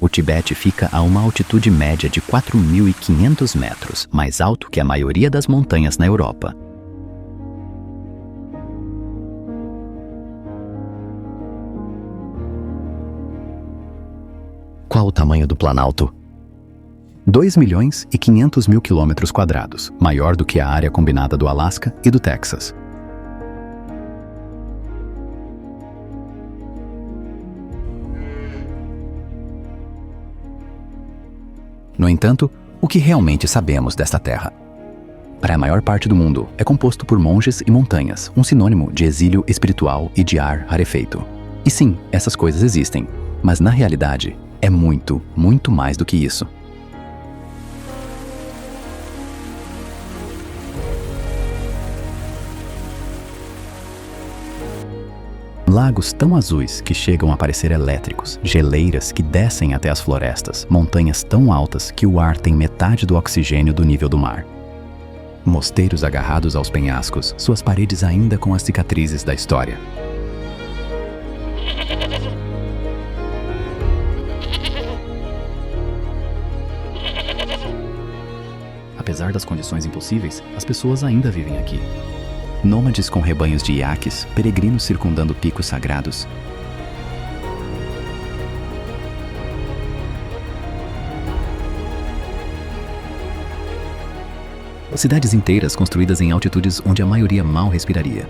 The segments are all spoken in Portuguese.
O Tibete fica a uma altitude média de 4.500 metros, mais alto que a maioria das montanhas na Europa. Qual o tamanho do Planalto? 2.500.000 quilômetros quadrados, maior do que a área combinada do Alasca e do Texas. No entanto, o que realmente sabemos desta terra? Para a maior parte do mundo, é composto por monges e montanhas, um sinônimo de exílio espiritual e de ar rarefeito. E sim, essas coisas existem, mas na realidade, é muito, muito mais do que isso. Lagos tão azuis que chegam a parecer elétricos, geleiras que descem até as florestas, montanhas tão altas que o ar tem metade do oxigênio do nível do mar. Mosteiros agarrados aos penhascos, suas paredes ainda com as cicatrizes da história. Apesar das condições impossíveis, as pessoas ainda vivem aqui. Nômades com rebanhos de iaques, peregrinos circundando picos sagrados. Cidades inteiras construídas em altitudes onde a maioria mal respiraria.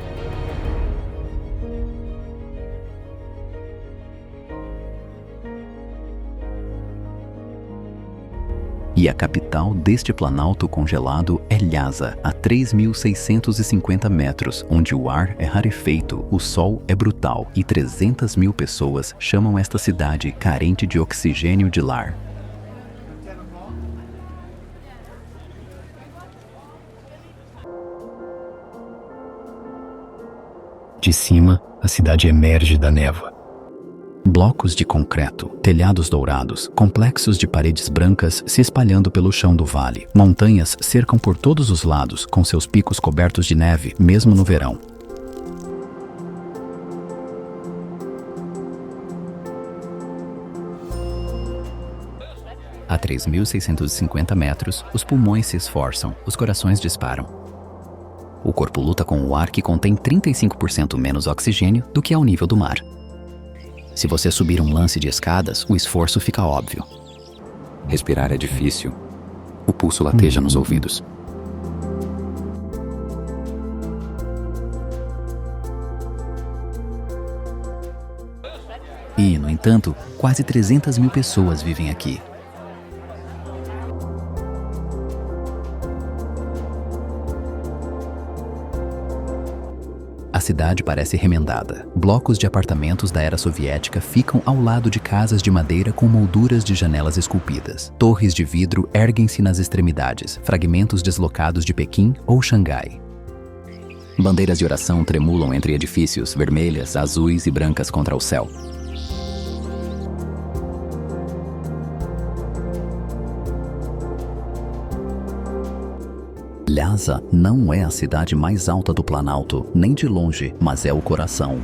E a capital deste planalto congelado é Lhasa, a 3.650 metros, onde o ar é rarefeito, o sol é brutal e 300.000 pessoas chamam esta cidade carente de oxigênio de lar. De cima, a cidade emerge da névoa. Blocos de concreto, telhados dourados, complexos de paredes brancas se espalhando pelo chão do vale. Montanhas cercam por todos os lados, com seus picos cobertos de neve, mesmo no verão. A 3.650 metros, os pulmões se esforçam, os corações disparam. O corpo luta com o ar que contém 35% menos oxigênio do que ao nível do mar. Se você subir um lance de escadas, o esforço fica óbvio. Respirar é difícil. O pulso lateja nos ouvidos. E, no entanto, quase 300.000 pessoas vivem aqui. A cidade parece remendada. Blocos de apartamentos da era soviética ficam ao lado de casas de madeira com molduras de janelas esculpidas. Torres de vidro erguem-se nas extremidades, fragmentos deslocados de Pequim ou Xangai. Bandeiras de oração tremulam entre edifícios, vermelhas, azuis e brancas contra o céu. Lhasa não é a cidade mais alta do Planalto, nem de longe, mas é o coração.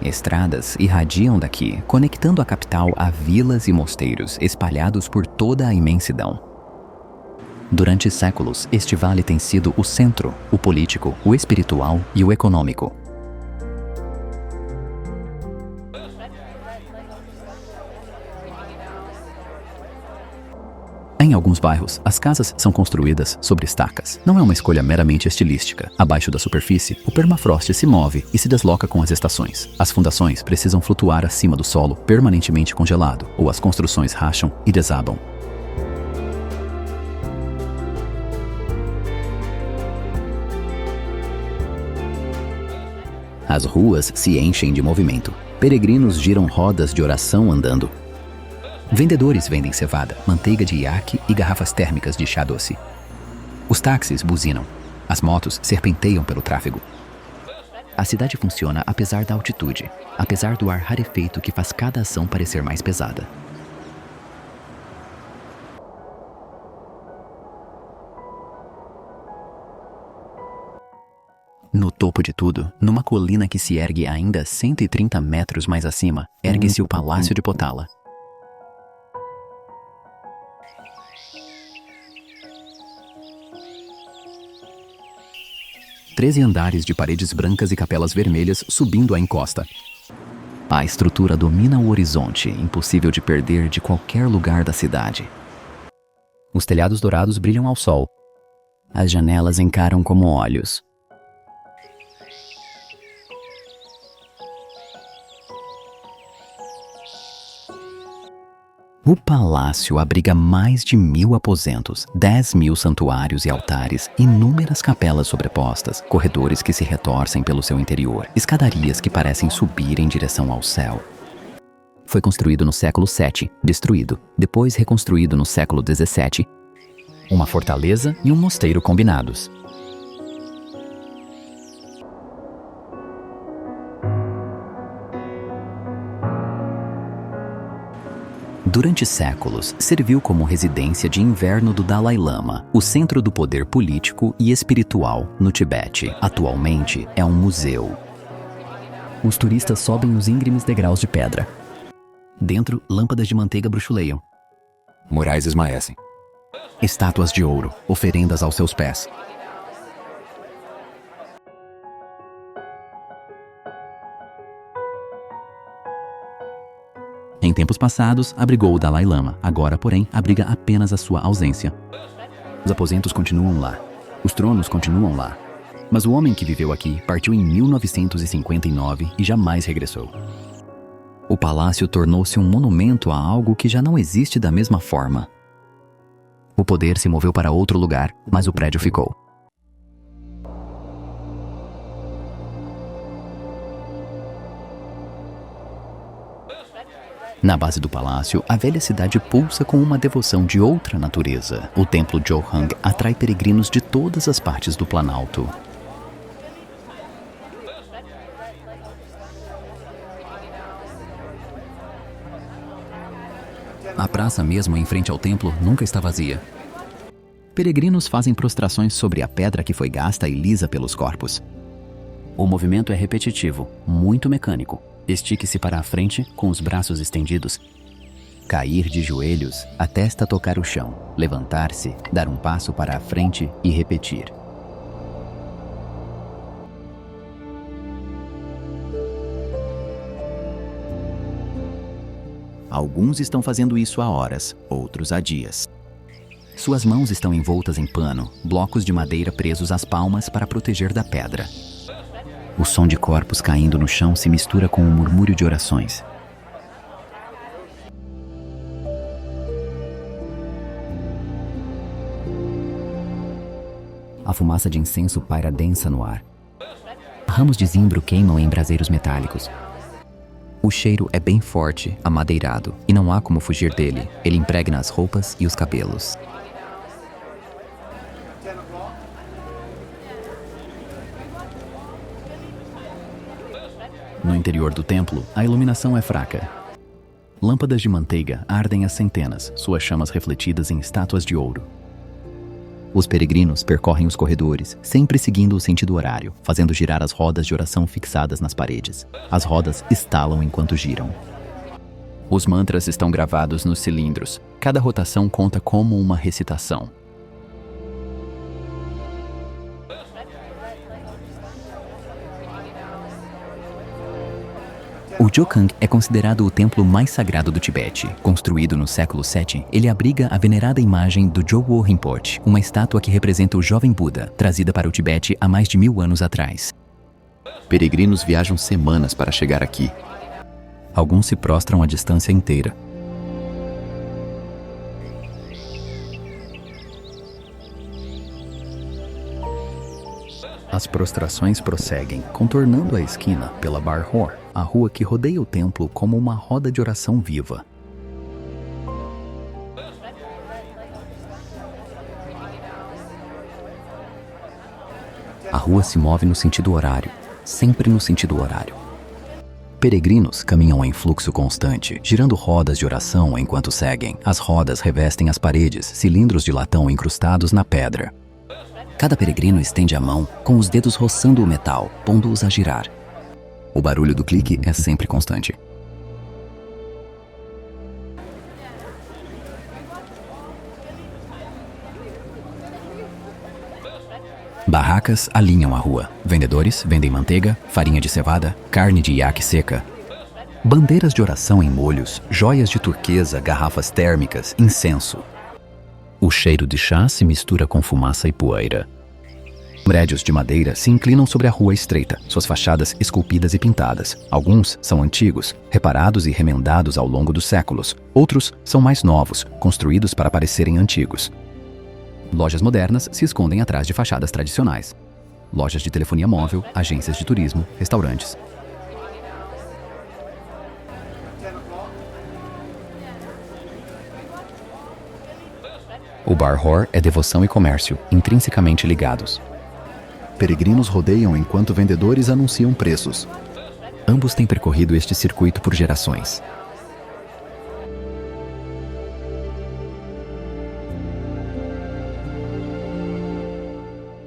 Estradas irradiam daqui, conectando a capital a vilas e mosteiros espalhados por toda a imensidão. Durante séculos, este vale tem sido o centro, o político, o espiritual e o econômico. Em alguns bairros, as casas são construídas sobre estacas. Não é uma escolha meramente estilística. Abaixo da superfície, o permafrost se move e se desloca com as estações. As fundações precisam flutuar acima do solo, permanentemente congelado, ou as construções racham e desabam. As ruas se enchem de movimento. Peregrinos giram rodas de oração andando. Vendedores vendem cevada, manteiga de iaque e garrafas térmicas de chá doce. Os táxis buzinam. As motos serpenteiam pelo tráfego. A cidade funciona apesar da altitude, apesar do ar rarefeito que faz cada ação parecer mais pesada. No topo de tudo, numa colina que se ergue ainda 130 metros mais acima, ergue-se o Palácio de Potala. 13 andares de paredes brancas e capelas vermelhas subindo a encosta. A estrutura domina o horizonte, impossível de perder de qualquer lugar da cidade. Os telhados dourados brilham ao sol. As janelas encaram como olhos. O palácio abriga mais de 1000 aposentos, 10.000 santuários e altares, inúmeras capelas sobrepostas, corredores que se retorcem pelo seu interior, escadarias que parecem subir em direção ao céu. Foi construído no século VII, destruído, depois reconstruído no século XVII, uma fortaleza e um mosteiro combinados. Durante séculos, serviu como residência de inverno do Dalai Lama, o centro do poder político e espiritual no Tibete. Atualmente é um museu. Os turistas sobem os íngremes degraus de pedra. Dentro, lâmpadas de manteiga bruxuleiam. Murais esmaecem. Estátuas de ouro, oferendas aos seus pés. Em tempos passados, abrigou o Dalai Lama. Agora, porém, abriga apenas a sua ausência. Os aposentos continuam lá. Os tronos continuam lá. Mas o homem que viveu aqui partiu em 1959 e jamais regressou. O palácio tornou-se um monumento a algo que já não existe da mesma forma. O poder se moveu para outro lugar, mas o prédio ficou. Na base do palácio, a velha cidade pulsa com uma devoção de outra natureza. O templo Johang atrai peregrinos de todas as partes do Planalto. A praça mesmo em frente ao templo nunca está vazia. Peregrinos fazem prostrações sobre a pedra que foi gasta e lisa pelos corpos. O movimento é repetitivo, muito mecânico. Estique-se para a frente, com os braços estendidos. Cair de joelhos, a testa tocar o chão. Levantar-se, dar um passo para a frente e repetir. Alguns estão fazendo isso há horas, outros há dias. Suas mãos estão envoltas em pano, blocos de madeira presos às palmas para proteger da pedra. O som de corpos caindo no chão se mistura com o murmúrio de orações. A fumaça de incenso paira densa no ar. Ramos de zimbro queimam em braseiros metálicos. O cheiro é bem forte, amadeirado, e não há como fugir dele. Ele impregna as roupas e os cabelos. No interior do templo, a iluminação é fraca. Lâmpadas de manteiga ardem às centenas, suas chamas refletidas em estátuas de ouro. Os peregrinos percorrem os corredores, sempre seguindo o sentido horário, fazendo girar as rodas de oração fixadas nas paredes. As rodas estalam enquanto giram. Os mantras estão gravados nos cilindros. Cada rotação conta como uma recitação. O Johang é considerado o templo mais sagrado do Tibete. Construído no século VII, ele abriga a venerada imagem do Jowo Rinpoche, uma estátua que representa o jovem Buda, trazida para o Tibete há mais de 1000 anos atrás. Peregrinos viajam semanas para chegar aqui. Alguns se prostram a distância inteira. As prostrações prosseguem, contornando a esquina pela Bar Hor, a rua que rodeia o templo como uma roda de oração viva. A rua se move no sentido horário, sempre no sentido horário. Peregrinos caminham em fluxo constante, girando rodas de oração enquanto seguem. As rodas revestem as paredes, cilindros de latão incrustados na pedra. Cada peregrino estende a mão, com os dedos roçando o metal, pondo-os a girar. O barulho do clique é sempre constante. Barracas alinham a rua. Vendedores vendem manteiga, farinha de cevada, carne de iaque seca. Bandeiras de oração em molhos, joias de turquesa, garrafas térmicas, incenso. O cheiro de chá se mistura com fumaça e poeira. Prédios de madeira se inclinam sobre a rua estreita, suas fachadas esculpidas e pintadas. Alguns são antigos, reparados e remendados ao longo dos séculos. Outros são mais novos, construídos para parecerem antigos. Lojas modernas se escondem atrás de fachadas tradicionais. Lojas de telefonia móvel, agências de turismo, restaurantes. O Bar Hor é devoção e comércio, intrinsecamente ligados. Peregrinos rodeiam enquanto vendedores anunciam preços. Ambos têm percorrido este circuito por gerações.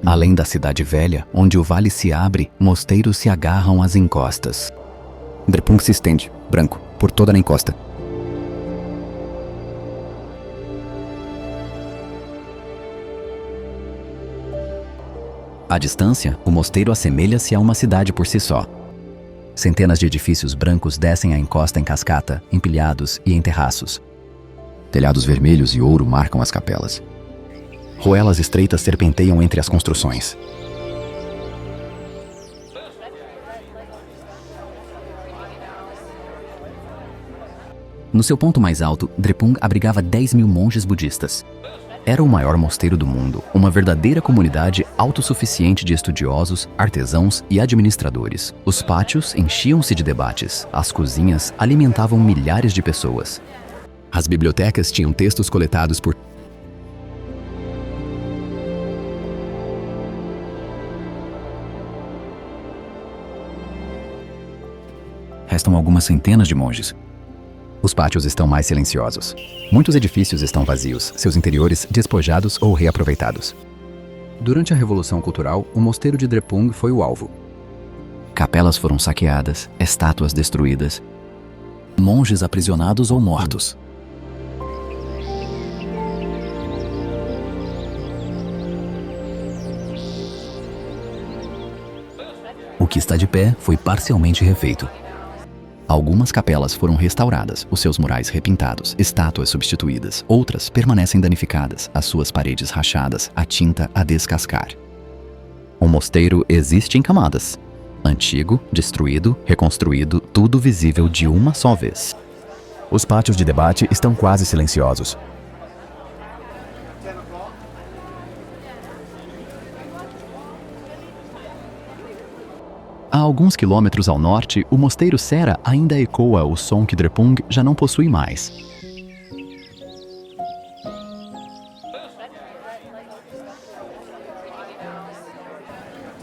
Além da cidade velha, onde o vale se abre, mosteiros se agarram às encostas. Drepung se estende, branco, por toda a encosta. À distância, o mosteiro assemelha-se a uma cidade por si só. Centenas de edifícios brancos descem a encosta em cascata, empilhados e em terraços. Telhados vermelhos e ouro marcam as capelas. Ruelas estreitas serpenteiam entre as construções. No seu ponto mais alto, Drepung abrigava 10.000 monges budistas. Era o maior mosteiro do mundo, uma verdadeira comunidade autossuficiente de estudiosos, artesãos e administradores. Os pátios enchiam-se de debates, as cozinhas alimentavam milhares de pessoas. As bibliotecas tinham textos coletados por Restam algumas centenas de monges. Os pátios estão mais silenciosos. Muitos edifícios estão vazios, seus interiores despojados ou reaproveitados. Durante a Revolução Cultural, o mosteiro de Drepung foi o alvo. Capelas foram saqueadas, estátuas destruídas, monges aprisionados ou mortos. O que está de pé foi parcialmente refeito. Algumas capelas foram restauradas, os seus murais repintados, estátuas substituídas. Outras permanecem danificadas, as suas paredes rachadas, a tinta a descascar. O mosteiro existe em camadas. Antigo, destruído, reconstruído, tudo visível de uma só vez. Os pátios de debate estão quase silenciosos. A alguns quilômetros ao norte, o mosteiro Sera ainda ecoa o som que Drepung já não possui mais.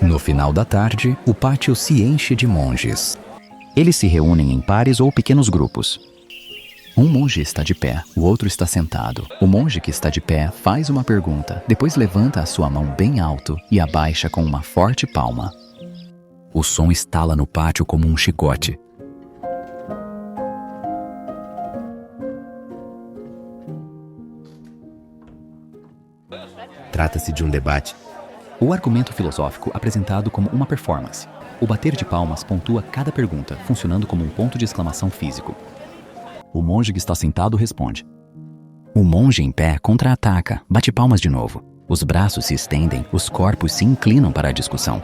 No final da tarde, o pátio se enche de monges. Eles se reúnem em pares ou pequenos grupos. Um monge está de pé, o outro está sentado. O monge que está de pé faz uma pergunta, depois levanta a sua mão bem alto e abaixa com uma forte palma. O som estala no pátio como um chicote. Trata-se de um debate. O argumento filosófico apresentado como uma performance. O bater de palmas pontua cada pergunta, funcionando como um ponto de exclamação físico. O monge que está sentado responde. O monge em pé contra-ataca, bate palmas de novo. Os braços se estendem, os corpos se inclinam para a discussão.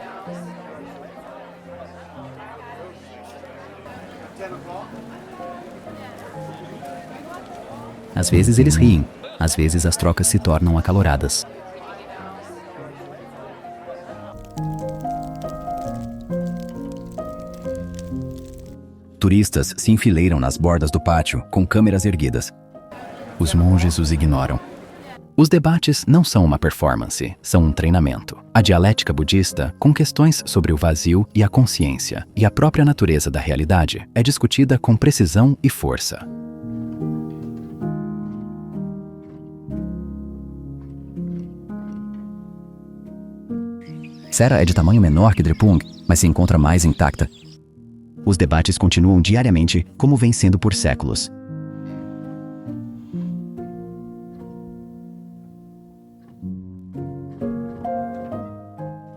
Às vezes eles riem, às vezes as trocas se tornam acaloradas. Turistas se enfileiram nas bordas do pátio, com câmeras erguidas. Os monges os ignoram. Os debates não são uma performance, são um treinamento. A dialética budista, com questões sobre o vazio e a consciência, e a própria natureza da realidade, é discutida com precisão e força. Sera é de tamanho menor que Drepung, mas se encontra mais intacta. Os debates continuam diariamente, como vem sendo por séculos.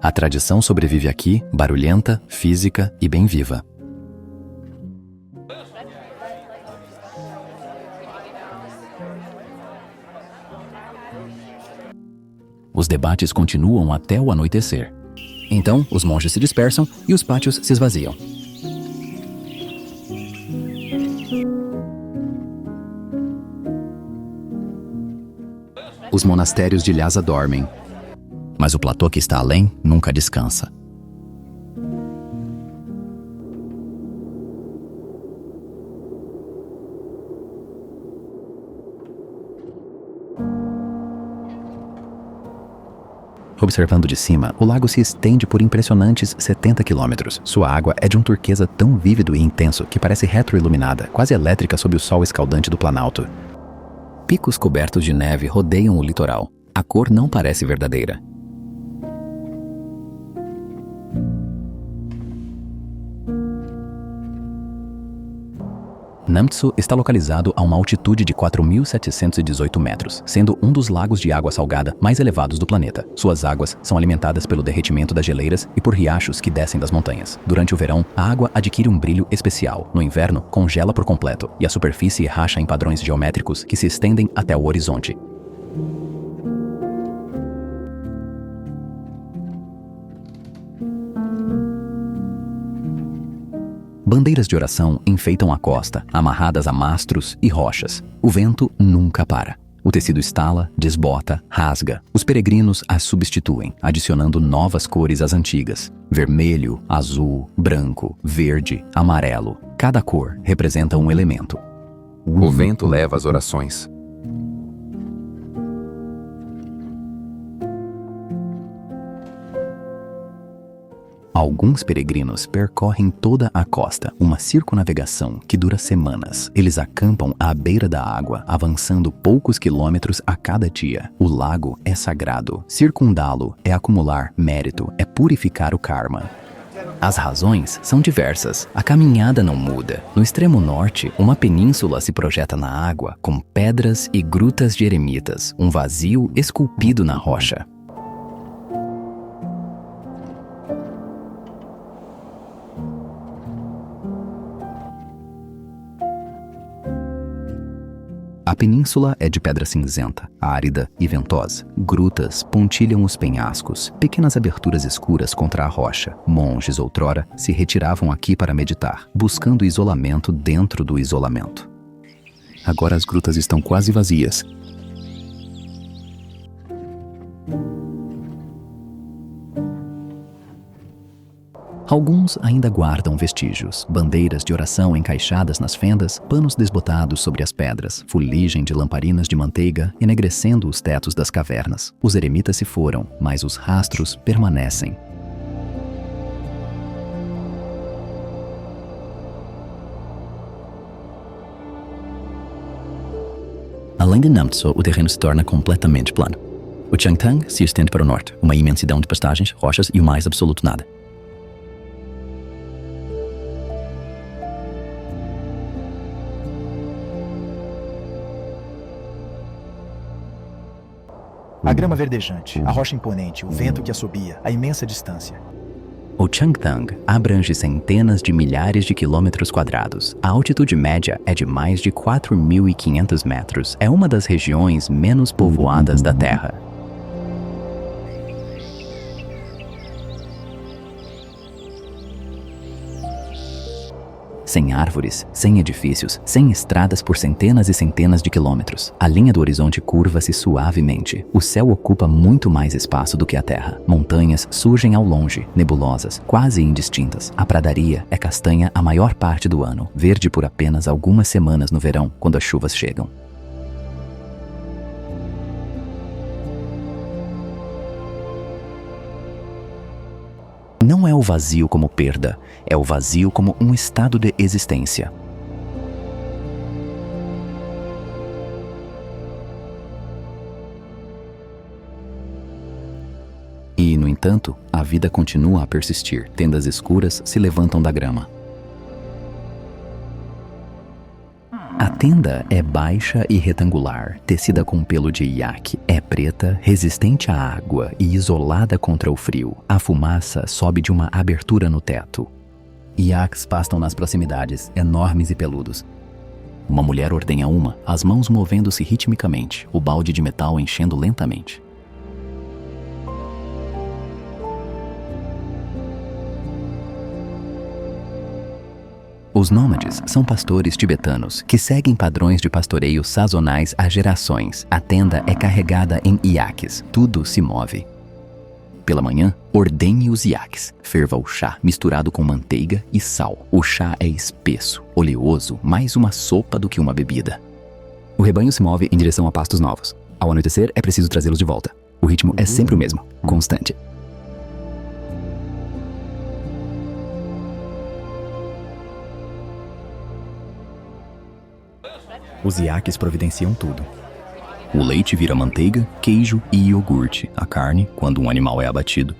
A tradição sobrevive aqui, barulhenta, física e bem viva. Os debates continuam até o anoitecer. Então, os monges se dispersam e os pátios se esvaziam. Os monastérios de Lhasa dormem, mas o platô que está além nunca descansa. Observando de cima, o lago se estende por impressionantes 70 quilômetros. Sua água é de um turquesa tão vívido e intenso que parece retroiluminada, quase elétrica sob o sol escaldante do Planalto. Picos cobertos de neve rodeiam o litoral. A cor não parece verdadeira. Namtsu está localizado a uma altitude de 4.718 metros, sendo um dos lagos de água salgada mais elevados do planeta. Suas águas são alimentadas pelo derretimento das geleiras e por riachos que descem das montanhas. Durante o verão, a água adquire um brilho especial. No inverno, congela por completo e a superfície racha em padrões geométricos que se estendem até o horizonte. Bandeiras de oração enfeitam a costa, amarradas a mastros e rochas. O vento nunca para. O tecido estala, desbota, rasga. Os peregrinos as substituem, adicionando novas cores às antigas. Vermelho, azul, branco, verde, amarelo. Cada cor representa um elemento. O vento leva as orações. Alguns peregrinos percorrem toda a costa, uma circunnavegação que dura semanas. Eles acampam à beira da água, avançando poucos quilômetros a cada dia. O lago é sagrado. Circundá-lo é acumular mérito, é purificar o karma. As razões são diversas. A caminhada não muda. No extremo norte, uma península se projeta na água, com pedras e grutas de eremitas, um vazio esculpido na rocha. A península é de pedra cinzenta, árida e ventosa. Grutas pontilham os penhascos, pequenas aberturas escuras contra a rocha. Monges outrora se retiravam aqui para meditar, buscando isolamento dentro do isolamento. Agora as grutas estão quase vazias. Alguns ainda guardam vestígios, bandeiras de oração encaixadas nas fendas, panos desbotados sobre as pedras, fuligem de lamparinas de manteiga enegrecendo os tetos das cavernas. Os eremitas se foram, mas os rastros permanecem. Além de Namtso, o terreno se torna completamente plano. O Changtang se estende para o norte, uma imensidão de pastagens, rochas e o mais absoluto nada. A grama verdejante, a rocha imponente, o vento que assobia, a imensa distância. O Changtang abrange centenas de milhares de quilômetros quadrados. A altitude média é de mais de 4.500 metros. É uma das regiões menos povoadas da Terra. Sem árvores, sem edifícios, sem estradas por centenas e centenas de quilômetros. A linha do horizonte curva-se suavemente. O céu ocupa muito mais espaço do que a terra. Montanhas surgem ao longe, nebulosas, quase indistintas. A pradaria é castanha a maior parte do ano, verde por apenas algumas semanas no verão, quando as chuvas chegam. Não é o vazio como perda, é o vazio como um estado de existência. E, no entanto, a vida continua a persistir. Tendas escuras se levantam da grama. A tenda é baixa e retangular, tecida com pelo de iaque. É preta, resistente à água e isolada contra o frio. A fumaça sobe de uma abertura no teto. Iaques pastam nas proximidades, enormes e peludos. Uma mulher ordenha uma, as mãos movendo-se ritmicamente, o balde de metal enchendo lentamente. Os nômades são pastores tibetanos que seguem padrões de pastoreio sazonais há gerações. A tenda é carregada em iaques, tudo se move. Pela manhã, ordenhe os iaques. Ferva o chá misturado com manteiga e sal. O chá é espesso, oleoso, mais uma sopa do que uma bebida. O rebanho se move em direção a pastos novos. Ao anoitecer, é preciso trazê-los de volta. O ritmo é sempre o mesmo, constante. Os iaques providenciam tudo. O leite vira manteiga, queijo e iogurte. A carne, quando um animal é abatido.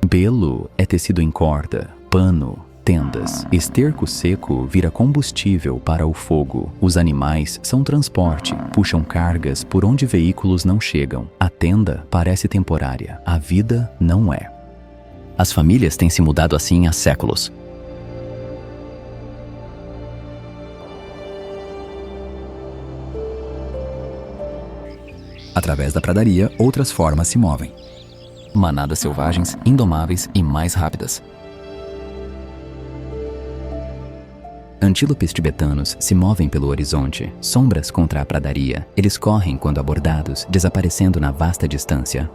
Pelo é tecido em corda, pano, tendas. Esterco seco vira combustível para o fogo. Os animais são transporte, puxam cargas por onde veículos não chegam. A tenda parece temporária, a vida não é. As famílias têm se mudado assim há séculos. Através da pradaria, outras formas se movem. Manadas selvagens, indomáveis e mais rápidas. Antílopes tibetanos se movem pelo horizonte, sombras contra a pradaria. Eles correm quando abordados, desaparecendo na vasta distância.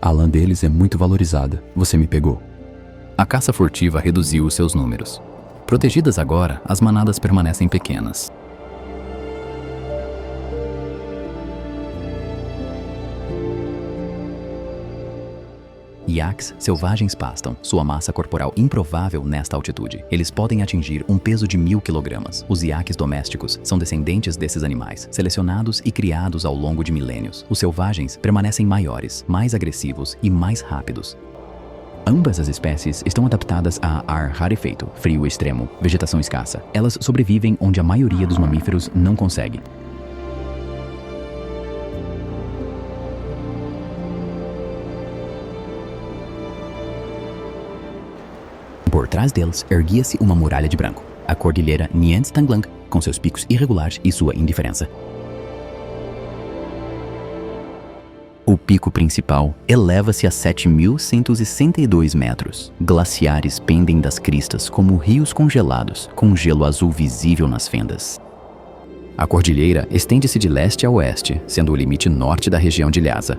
A lã deles é muito valorizada. Você me pegou. A caça furtiva reduziu os seus números. Protegidas agora, as manadas permanecem pequenas. Iaques selvagens pastam, sua massa corporal improvável nesta altitude. Eles podem atingir um peso de 1000 kg. Os iaques domésticos são descendentes desses animais, selecionados e criados ao longo de milênios. Os selvagens permanecem maiores, mais agressivos e mais rápidos. Ambas as espécies estão adaptadas a ar rarefeito, frio extremo, vegetação escassa. Elas sobrevivem onde a maioria dos mamíferos não consegue. Por trás deles, erguia-se uma muralha de branco, a cordilheira Nyen Stanglang, com seus picos irregulares e sua indiferença. O pico principal eleva-se a 7.162 metros. Glaciares pendem das cristas como rios congelados, com gelo azul visível nas fendas. A cordilheira estende-se de leste a oeste, sendo o limite norte da região de Lhasa.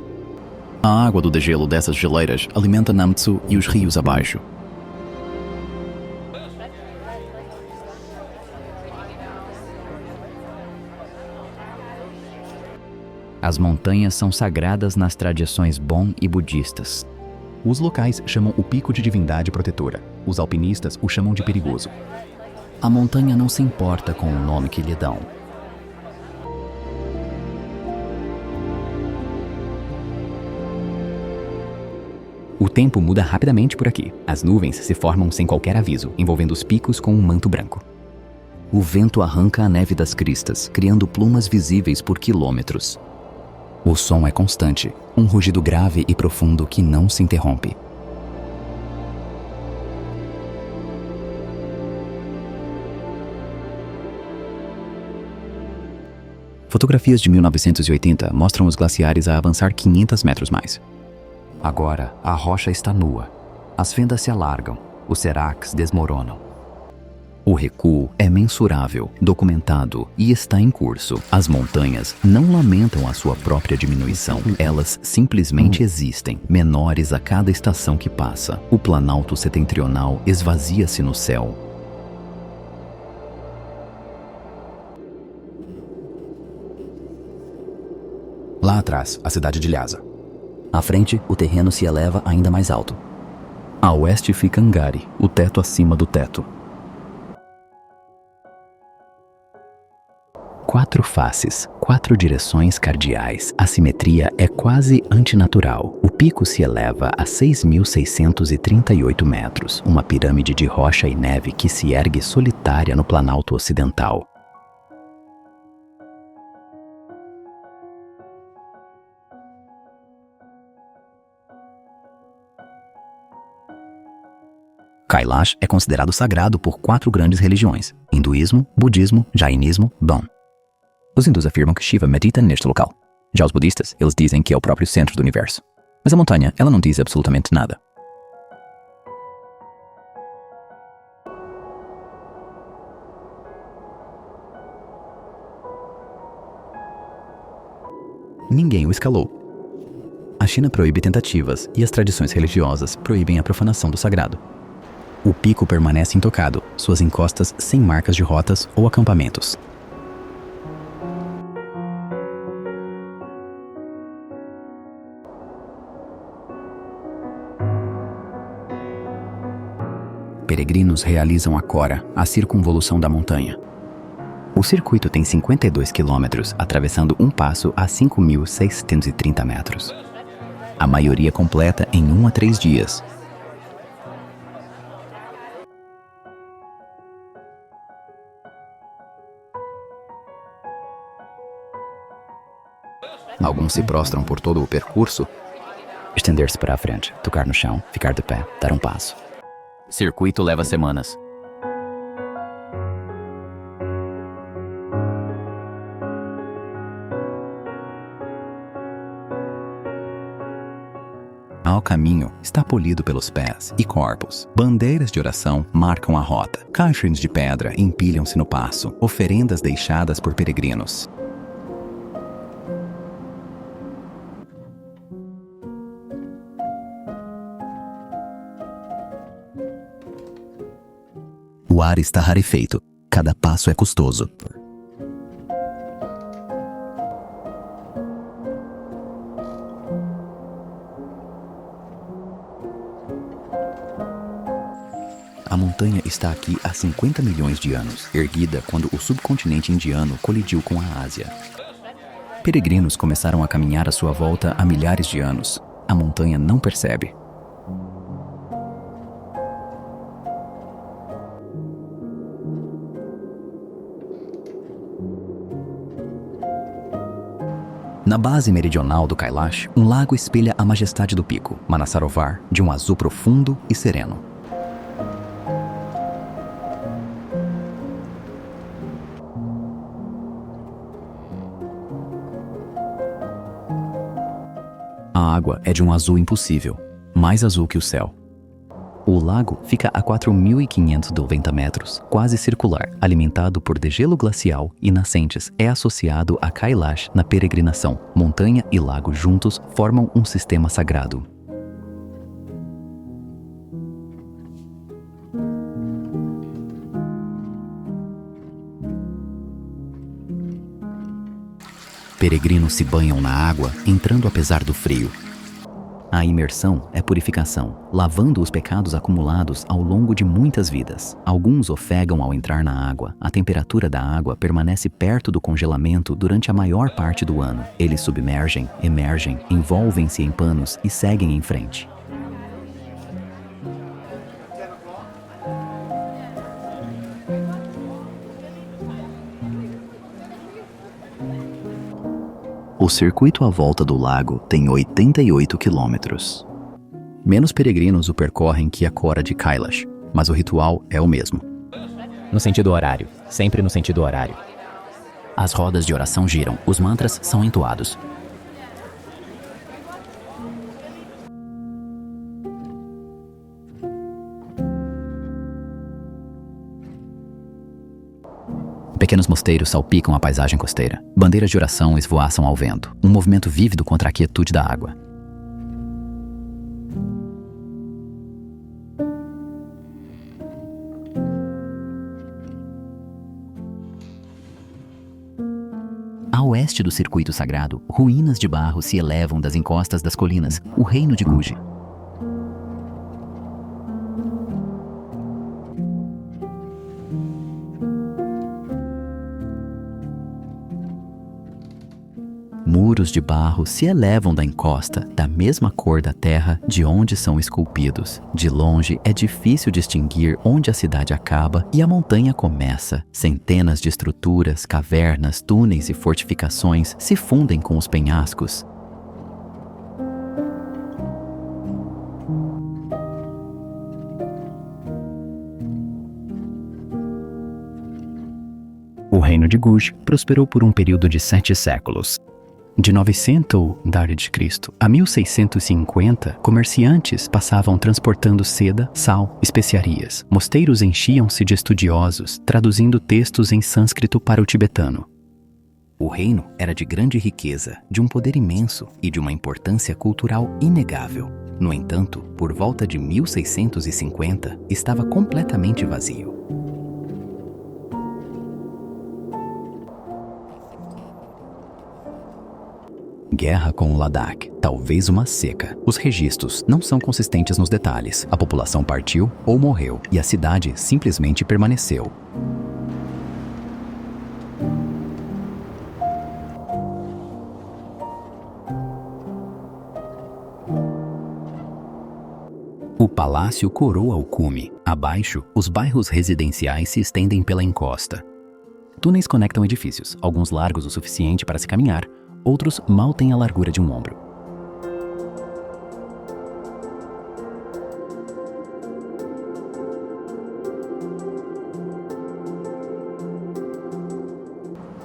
A água do degelo dessas geleiras alimenta Namtsu e os rios abaixo. As montanhas são sagradas nas tradições Bon e budistas. Os locais chamam o pico de divindade protetora. Os alpinistas o chamam de perigoso. A montanha não se importa com o nome que lhe dão. O tempo muda rapidamente por aqui. As nuvens se formam sem qualquer aviso, envolvendo os picos com um manto branco. O vento arranca a neve das cristas, criando plumas visíveis por quilômetros. O som é constante, um rugido grave e profundo que não se interrompe. Fotografias de 1980 mostram os glaciares a avançar 500 metros mais. Agora, a rocha está nua. As fendas se alargam, os seracs desmoronam. O recuo é mensurável, documentado e está em curso. As montanhas não lamentam a sua própria diminuição. Elas simplesmente existem, menores a cada estação que passa. O planalto setentrional esvazia-se no céu. Lá atrás, a cidade de Lhasa. À frente, o terreno se eleva ainda mais alto. A oeste fica Angari, o teto acima do teto. 4 faces, 4 direções cardeais. A simetria é quase antinatural. O pico se eleva a 6.638 metros, uma pirâmide de rocha e neve que se ergue solitária no planalto ocidental. Kailash é considerado sagrado por 4 grandes religiões: hinduísmo, budismo, jainismo, Bon. Os hindus afirmam que Shiva medita neste local. Já os budistas, eles dizem que é o próprio centro do universo. Mas a montanha, ela não diz absolutamente nada. Ninguém o escalou. A China proíbe tentativas e as tradições religiosas proíbem a profanação do sagrado. O pico permanece intocado, suas encostas sem marcas de rotas ou acampamentos. Peregrinos realizam a Cora, a circunvolução da montanha. O circuito tem 52 quilômetros, atravessando um passo a 5.630 metros. A maioria completa em 1 a 3 dias. Alguns se prostram por todo o percurso. Estender-se para a frente, tocar no chão, ficar de pé, dar um passo. Circuito leva semanas. Ao caminho está polido pelos pés e corpos. Bandeiras de oração marcam a rota. Caixões de pedra empilham-se no passo, oferendas deixadas por peregrinos. O ar está rarefeito. Cada passo é custoso. A montanha está aqui há 50 milhões de anos, erguida quando o subcontinente indiano colidiu com a Ásia. Peregrinos começaram a caminhar à sua volta há milhares de anos. A montanha não percebe. Na base meridional do Kailash, um lago espelha a majestade do pico, Manasarovar, de um azul profundo e sereno. A água é de um azul impossível, mais azul que o céu. O lago fica a 4.590 metros, quase circular, alimentado por degelo glacial e nascentes. É associado a Kailash na peregrinação. Montanha e lago juntos formam um sistema sagrado. Peregrinos se banham na água, entrando apesar do frio. A imersão é purificação, lavando os pecados acumulados ao longo de muitas vidas. Alguns ofegam ao entrar na água. A temperatura da água permanece perto do congelamento durante a maior parte do ano. Eles submergem, emergem, envolvem-se em panos e seguem em frente. O circuito à volta do lago tem 88 quilômetros. Menos peregrinos o percorrem que a Cora de Kailash, mas o ritual é o mesmo. No sentido horário, sempre no sentido horário. As rodas de oração giram, os mantras são entoados. Pequenos mosteiros salpicam a paisagem costeira. Bandeiras de oração esvoaçam ao vento, um movimento vívido contra a quietude da água. A oeste do circuito sagrado, ruínas de barro se elevam das encostas das colinas, o reino de Guji. Muros de barro se elevam da encosta, da mesma cor da terra de onde são esculpidos. De longe é difícil distinguir onde a cidade acaba e a montanha começa. Centenas de estruturas, cavernas, túneis e fortificações se fundem com os penhascos. reino de Guj prosperou por um período de 7 séculos. De 900 d.C. a 1650, comerciantes passavam transportando seda, sal, especiarias. Mosteiros enchiam-se de estudiosos, traduzindo textos em sânscrito para o tibetano. O reino era de grande riqueza, de um poder imenso e de uma importância cultural inegável. No entanto, por volta de 1650, estava completamente vazio. Guerra com o Ladakh, talvez uma seca. Os registros não são consistentes nos detalhes. A população partiu ou morreu, e a cidade simplesmente permaneceu. O palácio coroa o cume. Abaixo, os bairros residenciais se estendem pela encosta. Túneis conectam edifícios, alguns largos o suficiente para se caminhar, outros mal têm a largura de um ombro.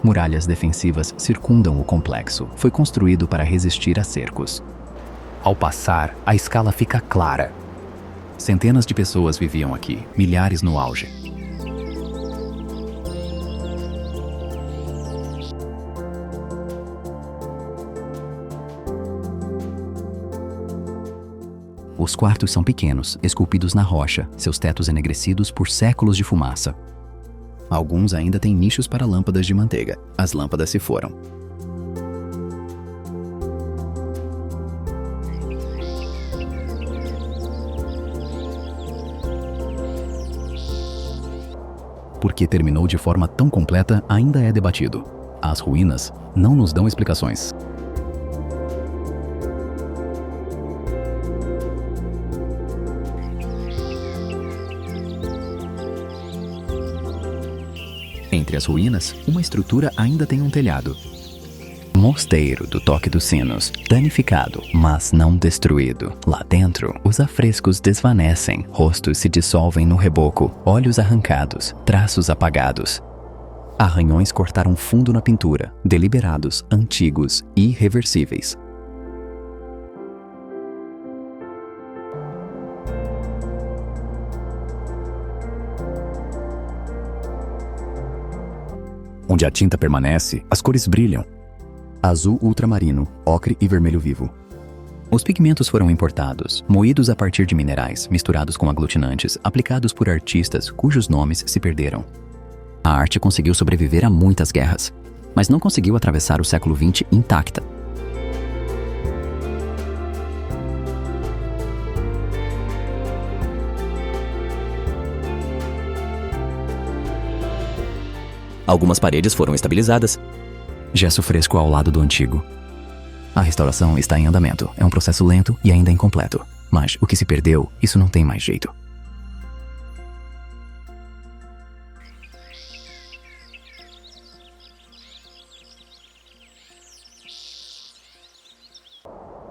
Muralhas defensivas circundam o complexo. Foi construído para resistir a cercos. Ao passar, a escala fica clara. Centenas de pessoas viviam aqui, milhares no auge. Os quartos são pequenos, esculpidos na rocha, seus tetos enegrecidos por séculos de fumaça. Alguns ainda têm nichos para lâmpadas de manteiga. As lâmpadas se foram. Por que terminou de forma tão completa ainda é debatido. As ruínas não nos dão explicações. Entre as ruínas, uma estrutura ainda tem um telhado. Mosteiro do Toque dos Sinos, danificado, mas não destruído. Lá dentro, os afrescos desvanecem, rostos se dissolvem no reboco, olhos arrancados, traços apagados. Arranhões cortaram fundo na pintura, deliberados, antigos e irreversíveis. Onde a tinta permanece, as cores brilham. Azul ultramarino, ocre e vermelho vivo. Os pigmentos foram importados, moídos a partir de minerais, misturados com aglutinantes, aplicados por artistas cujos nomes se perderam. A arte conseguiu sobreviver a muitas guerras, mas não conseguiu atravessar o século XX intacta. Algumas paredes foram estabilizadas. Gesso fresco ao lado do antigo. A restauração está em andamento. É um processo lento e ainda incompleto. Mas o que se perdeu, isso não tem mais jeito.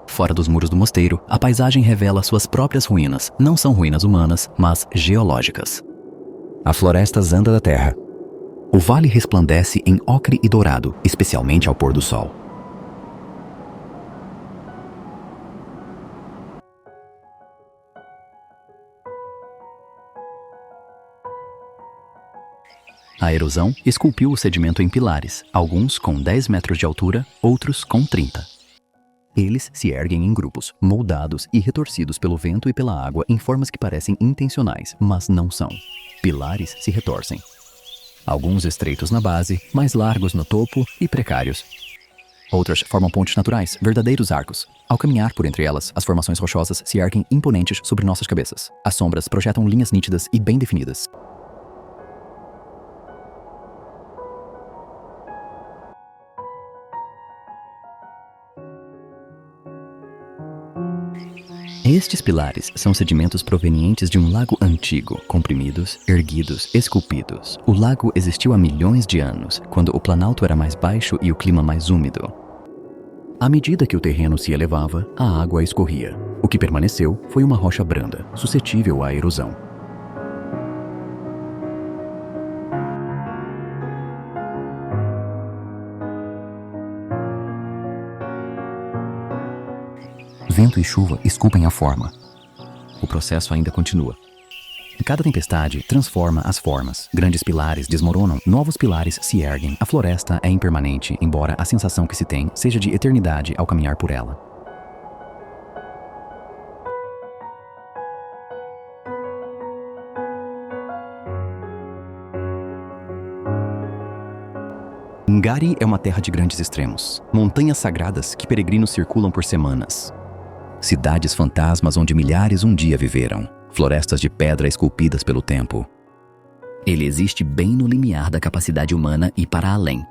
Fora dos muros do mosteiro, a paisagem revela suas próprias ruínas. Não são ruínas humanas, mas geológicas. A floresta anda da terra. O vale resplandece em ocre e dourado, especialmente ao pôr do sol. A erosão esculpiu o sedimento em pilares, alguns com 10 metros de altura, outros com 30. Eles se erguem em grupos, moldados e retorcidos pelo vento e pela água em formas que parecem intencionais, mas não são. Pilares se retorcem. Alguns estreitos na base, mais largos no topo e precários. Outras formam pontes naturais, verdadeiros arcos. Ao caminhar por entre elas, as formações rochosas se erguem imponentes sobre nossas cabeças. As sombras projetam linhas nítidas e bem definidas. Estes pilares são sedimentos provenientes de um lago antigo, comprimidos, erguidos, esculpidos. O lago existiu há milhões de anos, quando o planalto era mais baixo e o clima mais úmido. À medida que o terreno se elevava, a água escorria. O que permaneceu foi uma rocha branda, suscetível à erosão. vento e chuva esculpem a forma. O processo ainda continua. Cada tempestade transforma as formas. Grandes pilares desmoronam, novos pilares se erguem. A floresta é impermanente, embora a sensação que se tem seja de eternidade ao caminhar por ela. Ngari é uma terra de grandes extremos. Montanhas sagradas que peregrinos circulam por semanas. Cidades fantasmas onde milhares um dia viveram. Florestas de pedra esculpidas pelo tempo. Ele existe bem no limiar da capacidade humana e para além.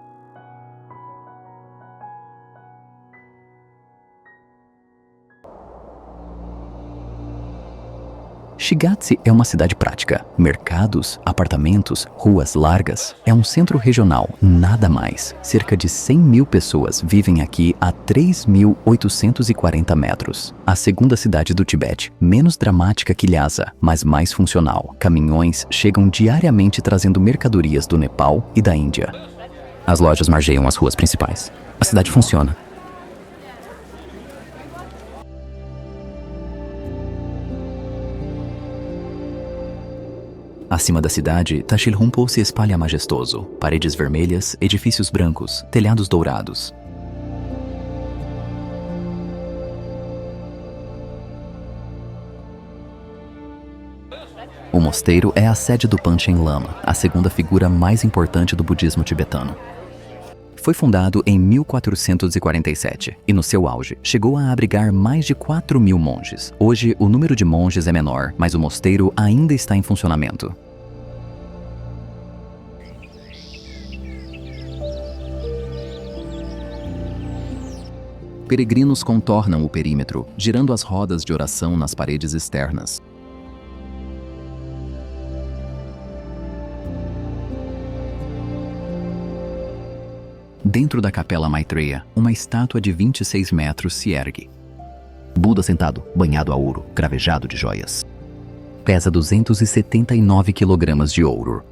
Shigatse é uma cidade prática. Mercados, apartamentos, ruas largas. É um centro regional, nada mais. Cerca de 100 mil pessoas vivem aqui a 3.840 metros. A segunda cidade do Tibete, menos dramática que Lhasa, mas mais funcional. Caminhões chegam diariamente trazendo mercadorias do Nepal e da Índia. As lojas margeiam as ruas principais. A cidade funciona. Acima da cidade, Tashilhunpo se espalha majestoso. Paredes vermelhas, edifícios brancos, telhados dourados. O mosteiro é a sede do Panchen Lama, a segunda figura mais importante do budismo tibetano. Foi fundado em 1447 e, no seu auge, chegou a abrigar mais de 4.000 monges. Hoje, o número de monges é menor, mas o mosteiro ainda está em funcionamento. Peregrinos contornam o perímetro, girando as rodas de oração nas paredes externas. Dentro da capela Maitreya, uma estátua de 26 metros se ergue. Buda sentado, banhado a ouro, cravejado de joias. Pesa 279 quilogramas de ouro.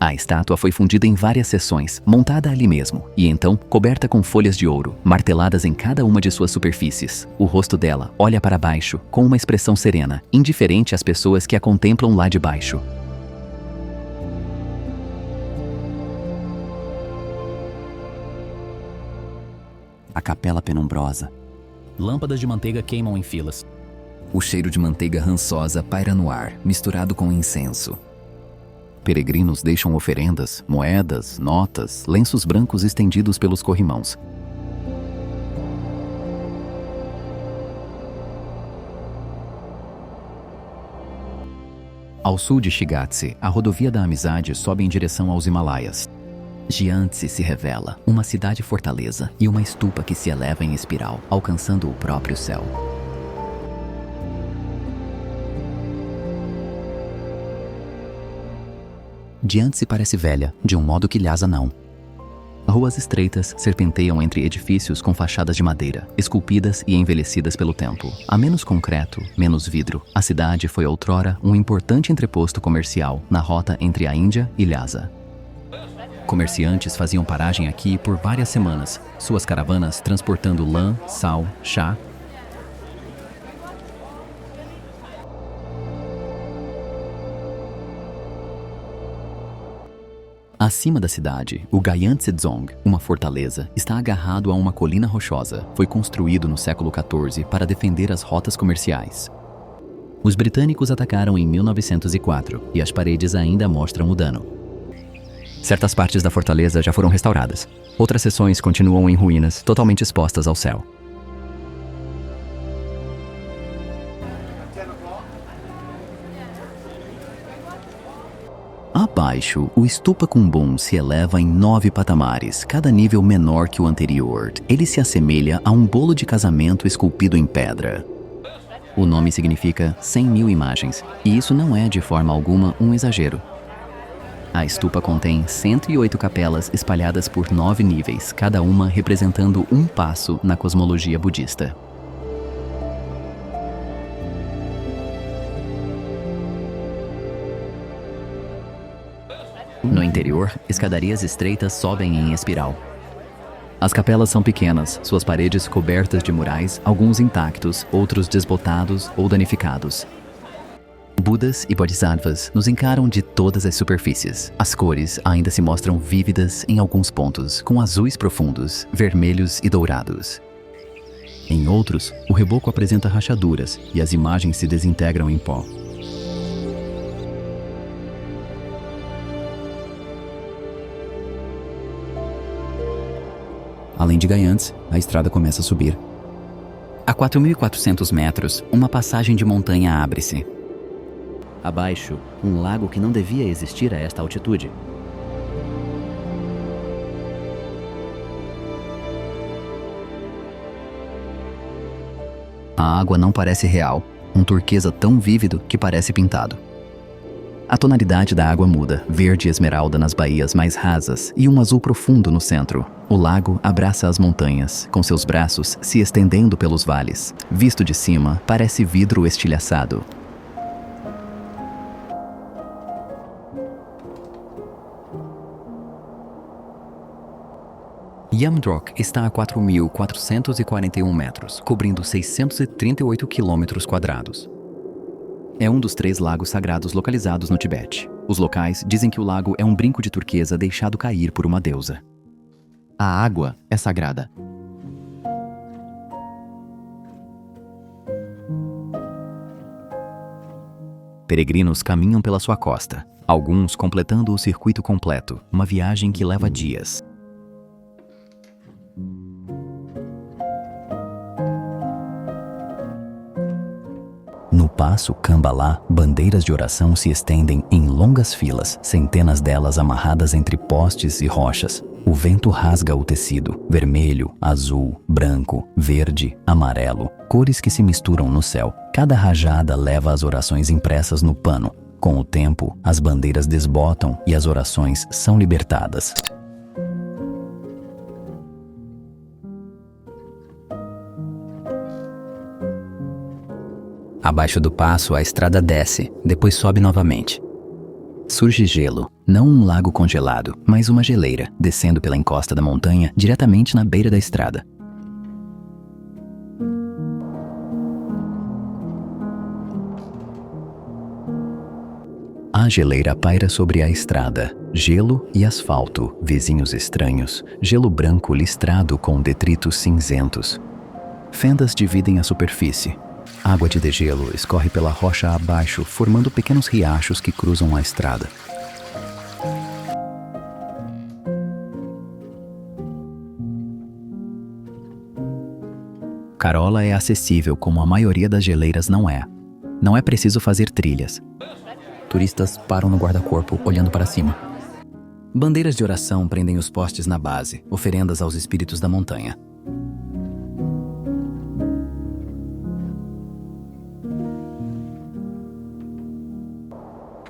A estátua foi fundida em várias seções, montada ali mesmo, e então coberta com folhas de ouro, marteladas em cada uma de suas superfícies. O rosto dela olha para baixo, com uma expressão serena, indiferente às pessoas que a contemplam lá de baixo. A capela penumbrosa. Lâmpadas de manteiga queimam em filas. O cheiro de manteiga rançosa paira no ar, misturado com incenso. Peregrinos deixam oferendas, moedas, notas, lenços brancos estendidos pelos corrimãos. Ao sul de Shigatse, a rodovia da Amizade sobe em direção aos Himalaias. Gyantse se revela, uma cidade-fortaleza e uma estupa que se eleva em espiral, alcançando o próprio céu. Gyantse parece velha, de um modo que Lhasa não. Ruas estreitas serpenteiam entre edifícios com fachadas de madeira, esculpidas e envelhecidas pelo tempo. Há menos concreto, menos vidro. A cidade foi outrora um importante entreposto comercial na rota entre a Índia e Lhasa. Comerciantes faziam paragem aqui por várias semanas, suas caravanas transportando lã, sal, chá. Acima da cidade, o Gyantse Dzong, uma fortaleza, está agarrado a uma colina rochosa. Foi construído no século XIV para defender as rotas comerciais. Os britânicos atacaram em 1904 e as paredes ainda mostram o dano. Certas partes da fortaleza já foram restauradas. Outras seções continuam em ruínas, totalmente expostas ao céu. Abaixo, o Stupa Kumbum se eleva em 9 patamares, cada nível menor que o anterior. Ele se assemelha a um bolo de casamento esculpido em pedra. O nome significa 100.000 imagens, e isso não é de forma alguma um exagero. A estupa contém 108 capelas espalhadas por 9 níveis, cada uma representando um passo na cosmologia budista. No interior, escadarias estreitas sobem em espiral. As capelas são pequenas, suas paredes cobertas de murais, alguns intactos, outros desbotados ou danificados. Budas e Bodhisattvas nos encaram de todas as superfícies. As cores ainda se mostram vívidas em alguns pontos, com azuis profundos, vermelhos e dourados. Em outros, o reboco apresenta rachaduras e as imagens se desintegram em pó. Além de Gaiantes, a estrada começa a subir. A 4.400 metros, uma passagem de montanha abre-se. Abaixo, um lago que não devia existir a esta altitude. A água não parece real, um turquesa tão vívido que parece pintado. A tonalidade da água muda, verde esmeralda nas baías mais rasas e um azul profundo no centro. O lago abraça as montanhas, com seus braços se estendendo pelos vales. Visto de cima, parece vidro estilhaçado. Yamdrok está a 4.441 metros, cobrindo 638 quilômetros quadrados. É um dos 3 lagos sagrados localizados no Tibete. Os locais dizem que o lago é um brinco de turquesa deixado cair por uma deusa. A água é sagrada. Peregrinos caminham pela sua costa, alguns completando o circuito completo, uma viagem que leva dias. No passo Kambalá, bandeiras de oração se estendem em longas filas, centenas delas amarradas entre postes e rochas. O vento rasga o tecido, vermelho, azul, branco, verde, amarelo, cores que se misturam no céu. Cada rajada leva as orações impressas no pano. Com o tempo, as bandeiras desbotam e as orações são libertadas. Abaixo do passo, a estrada desce, depois sobe novamente. Surge gelo, não um lago congelado, mas uma geleira, descendo pela encosta da montanha diretamente na beira da estrada. A geleira paira sobre a estrada, gelo e asfalto, vizinhos estranhos, gelo branco listrado com detritos cinzentos. Fendas dividem a superfície. Água de degelo escorre pela rocha abaixo, formando pequenos riachos que cruzam a estrada. Carola é acessível como a maioria das geleiras não é. Não é preciso fazer trilhas. Turistas param no guarda-corpo, olhando para cima. Bandeiras de oração prendem os postes na base, oferendas aos espíritos da montanha.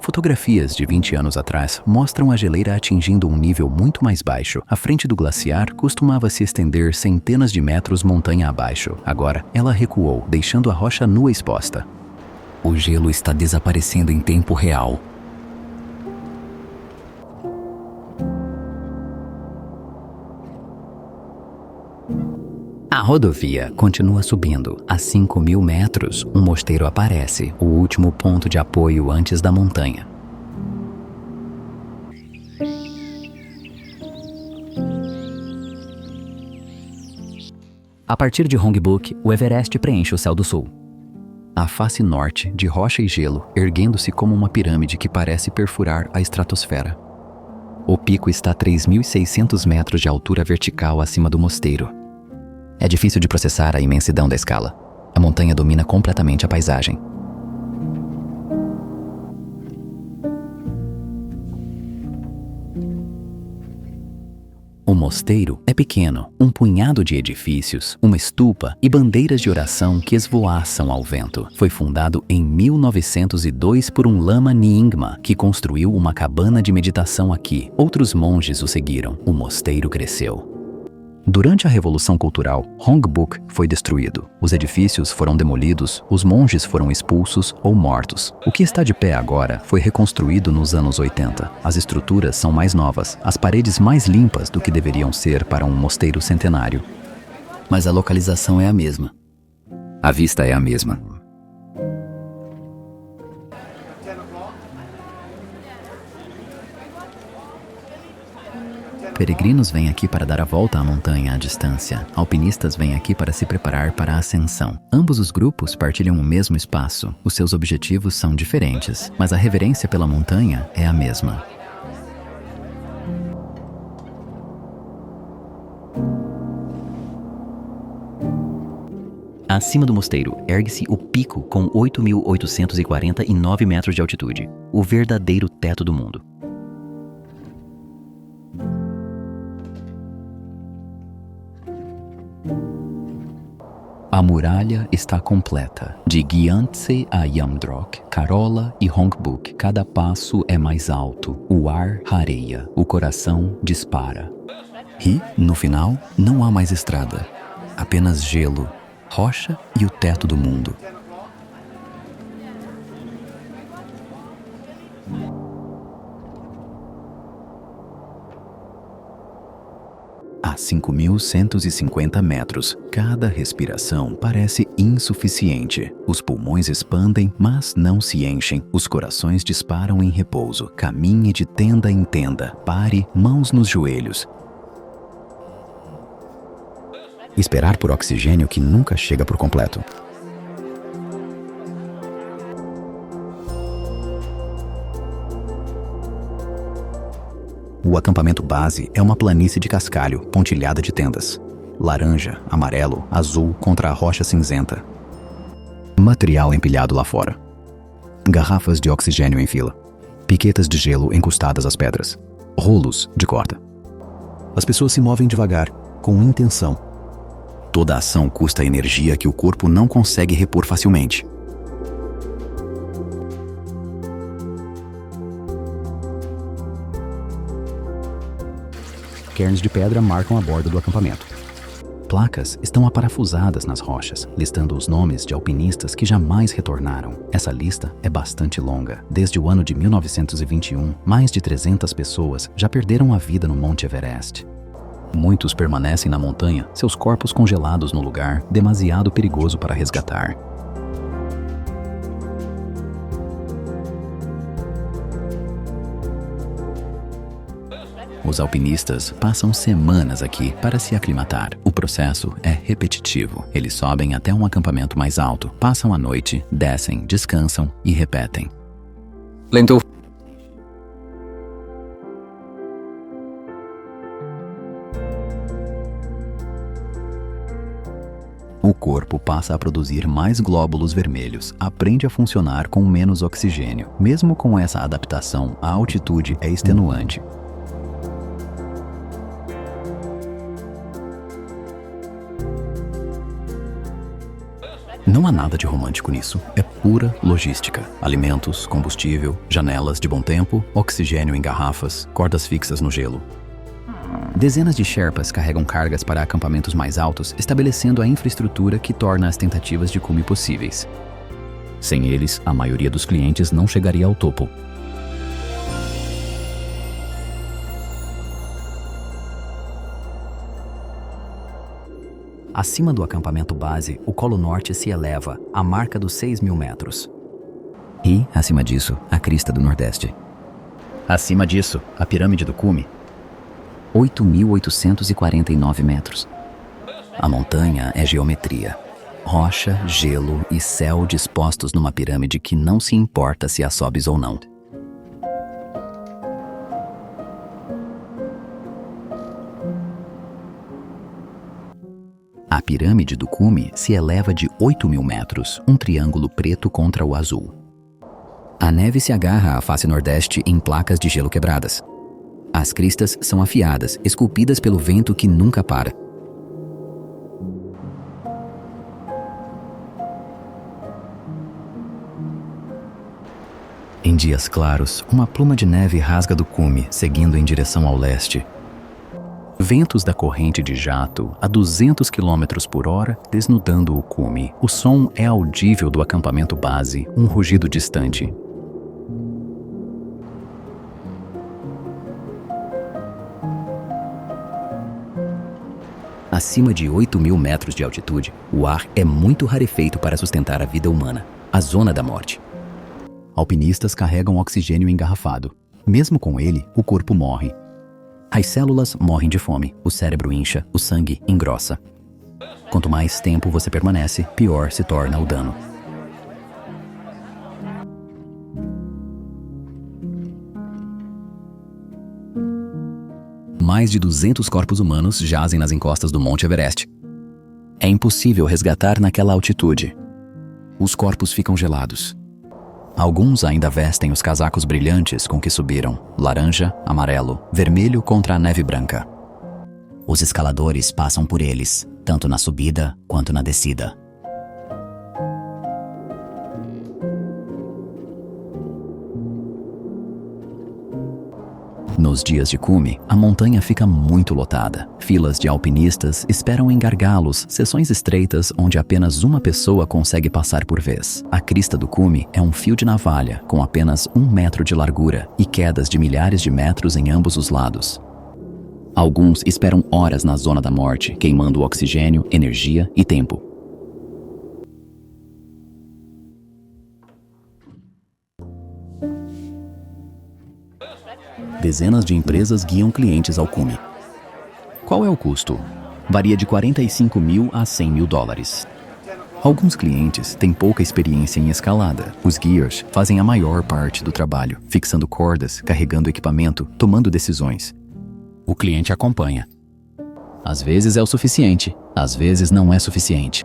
Fotografias de 20 anos atrás mostram a geleira atingindo um nível muito mais baixo. A frente do glaciar costumava se estender centenas de metros montanha abaixo. Agora, ela recuou, deixando a rocha nua exposta. O gelo está desaparecendo em tempo real. A rodovia continua subindo. A 5.000 metros, um mosteiro aparece, o último ponto de apoio antes da montanha. A partir de Rongbuk, o Everest preenche o céu do sul. A face norte, de rocha e gelo, erguendo-se como uma pirâmide que parece perfurar a estratosfera. O pico está a 3.600 metros de altura vertical acima do mosteiro. É difícil de processar a imensidão da escala. A montanha domina completamente a paisagem. O mosteiro é pequeno, um punhado de edifícios, uma estupa e bandeiras de oração que esvoaçam ao vento. Foi fundado em 1902 por um lama Nyingma, que construiu uma cabana de meditação aqui. Outros monges o seguiram. O mosteiro cresceu. Durante a Revolução Cultural, Hongbuk foi destruído. Os edifícios foram demolidos, os monges foram expulsos ou mortos. O que está de pé agora foi reconstruído nos anos 80. As estruturas são mais novas, as paredes mais limpas do que deveriam ser para um mosteiro centenário. Mas a localização é a mesma. A vista é a mesma. Peregrinos vêm aqui para dar a volta à montanha à distância. Alpinistas vêm aqui para se preparar para a ascensão. Ambos os grupos partilham o mesmo espaço. Os seus objetivos são diferentes, mas a reverência pela montanha é a mesma. Acima do mosteiro, ergue-se o pico com 8.849 metros de altitude, o verdadeiro teto do mundo. A muralha está completa. De Gyantse a Yamdrok, Karola e Hongbuk, cada passo é mais alto. O ar rareia, o coração dispara. E, no final, não há mais estrada. Apenas gelo, rocha e o teto do mundo. A 5.150 metros, cada respiração parece insuficiente. Os pulmões expandem, mas não se enchem. Os corações disparam em repouso. Caminhe de tenda em tenda. Pare, mãos nos joelhos. Esperar por oxigênio que nunca chega por completo. O acampamento base é uma planície de cascalho, pontilhada de tendas. Laranja, amarelo, azul contra a rocha cinzenta. Material empilhado lá fora. Garrafas de oxigênio em fila. Piquetas de gelo encostadas às pedras. Rolos de corda. As pessoas se movem devagar, com intenção. Toda ação custa energia que o corpo não consegue repor facilmente. Cairns de pedra marcam a borda do acampamento. Placas estão aparafusadas nas rochas, listando os nomes de alpinistas que jamais retornaram. Essa lista é bastante longa. Desde o ano de 1921, mais de 300 pessoas já perderam a vida no Monte Everest. Muitos permanecem na montanha, seus corpos congelados no lugar demasiado perigoso para resgatar. Os alpinistas passam semanas aqui para se aclimatar. O processo é repetitivo. Eles sobem até um acampamento mais alto, passam a noite, descem, descansam e repetem. Lento. O corpo passa a produzir mais glóbulos vermelhos, aprende a funcionar com menos oxigênio. Mesmo com essa adaptação, a altitude é extenuante. Não há nada de romântico nisso, é pura logística. Alimentos, combustível, janelas de bom tempo, oxigênio em garrafas, cordas fixas no gelo. Dezenas de Sherpas carregam cargas para acampamentos mais altos, estabelecendo a infraestrutura que torna as tentativas de cume possíveis. Sem eles, a maioria dos clientes não chegaria ao topo. Acima do acampamento base, o Colo Norte se eleva, à marca dos 6.000 metros. E, acima disso, a crista do Nordeste. Acima disso, a pirâmide do cume. 8.849 metros. A montanha é geometria. Rocha, gelo e céu dispostos numa pirâmide que não se importa se a sobes ou não. A pirâmide do cume se eleva de 8.000 metros, um triângulo preto contra o azul. A neve se agarra à face nordeste em placas de gelo quebradas. As cristas são afiadas, esculpidas pelo vento que nunca para. Em dias claros, uma pluma de neve rasga do cume, seguindo em direção ao leste. Ventos da corrente de jato a 200 km por hora desnudando o cume. O som é audível do acampamento base, um rugido distante. Acima de 8.000 metros de altitude, o ar é muito rarefeito para sustentar a vida humana. A zona da morte. Alpinistas carregam oxigênio engarrafado. Mesmo com ele, o corpo morre. As células morrem de fome, o cérebro incha, o sangue engrossa. Quanto mais tempo você permanece, pior se torna o dano. Mais de 200 corpos humanos jazem nas encostas do Monte Everest. É impossível resgatar naquela altitude. Os corpos ficam gelados. Alguns ainda vestem os casacos brilhantes com que subiram, laranja, amarelo, vermelho contra a neve branca. Os escaladores passam por eles, tanto na subida quanto na descida. Nos dias de cume, a montanha fica muito lotada. Filas de alpinistas esperam em gargalos, seções estreitas onde apenas uma pessoa consegue passar por vez. A crista do cume é um fio de navalha, com apenas 1 metro de largura e quedas de milhares de metros em ambos os lados. Alguns esperam horas na zona da morte, queimando oxigênio, energia e tempo. Dezenas de empresas guiam clientes ao cume. Qual é o custo? Varia de 45 mil a 100 mil dólares. Alguns clientes têm pouca experiência em escalada. Os guias fazem a maior parte do trabalho, fixando cordas, carregando equipamento, tomando decisões. O cliente acompanha. Às vezes é o suficiente, às vezes não é suficiente.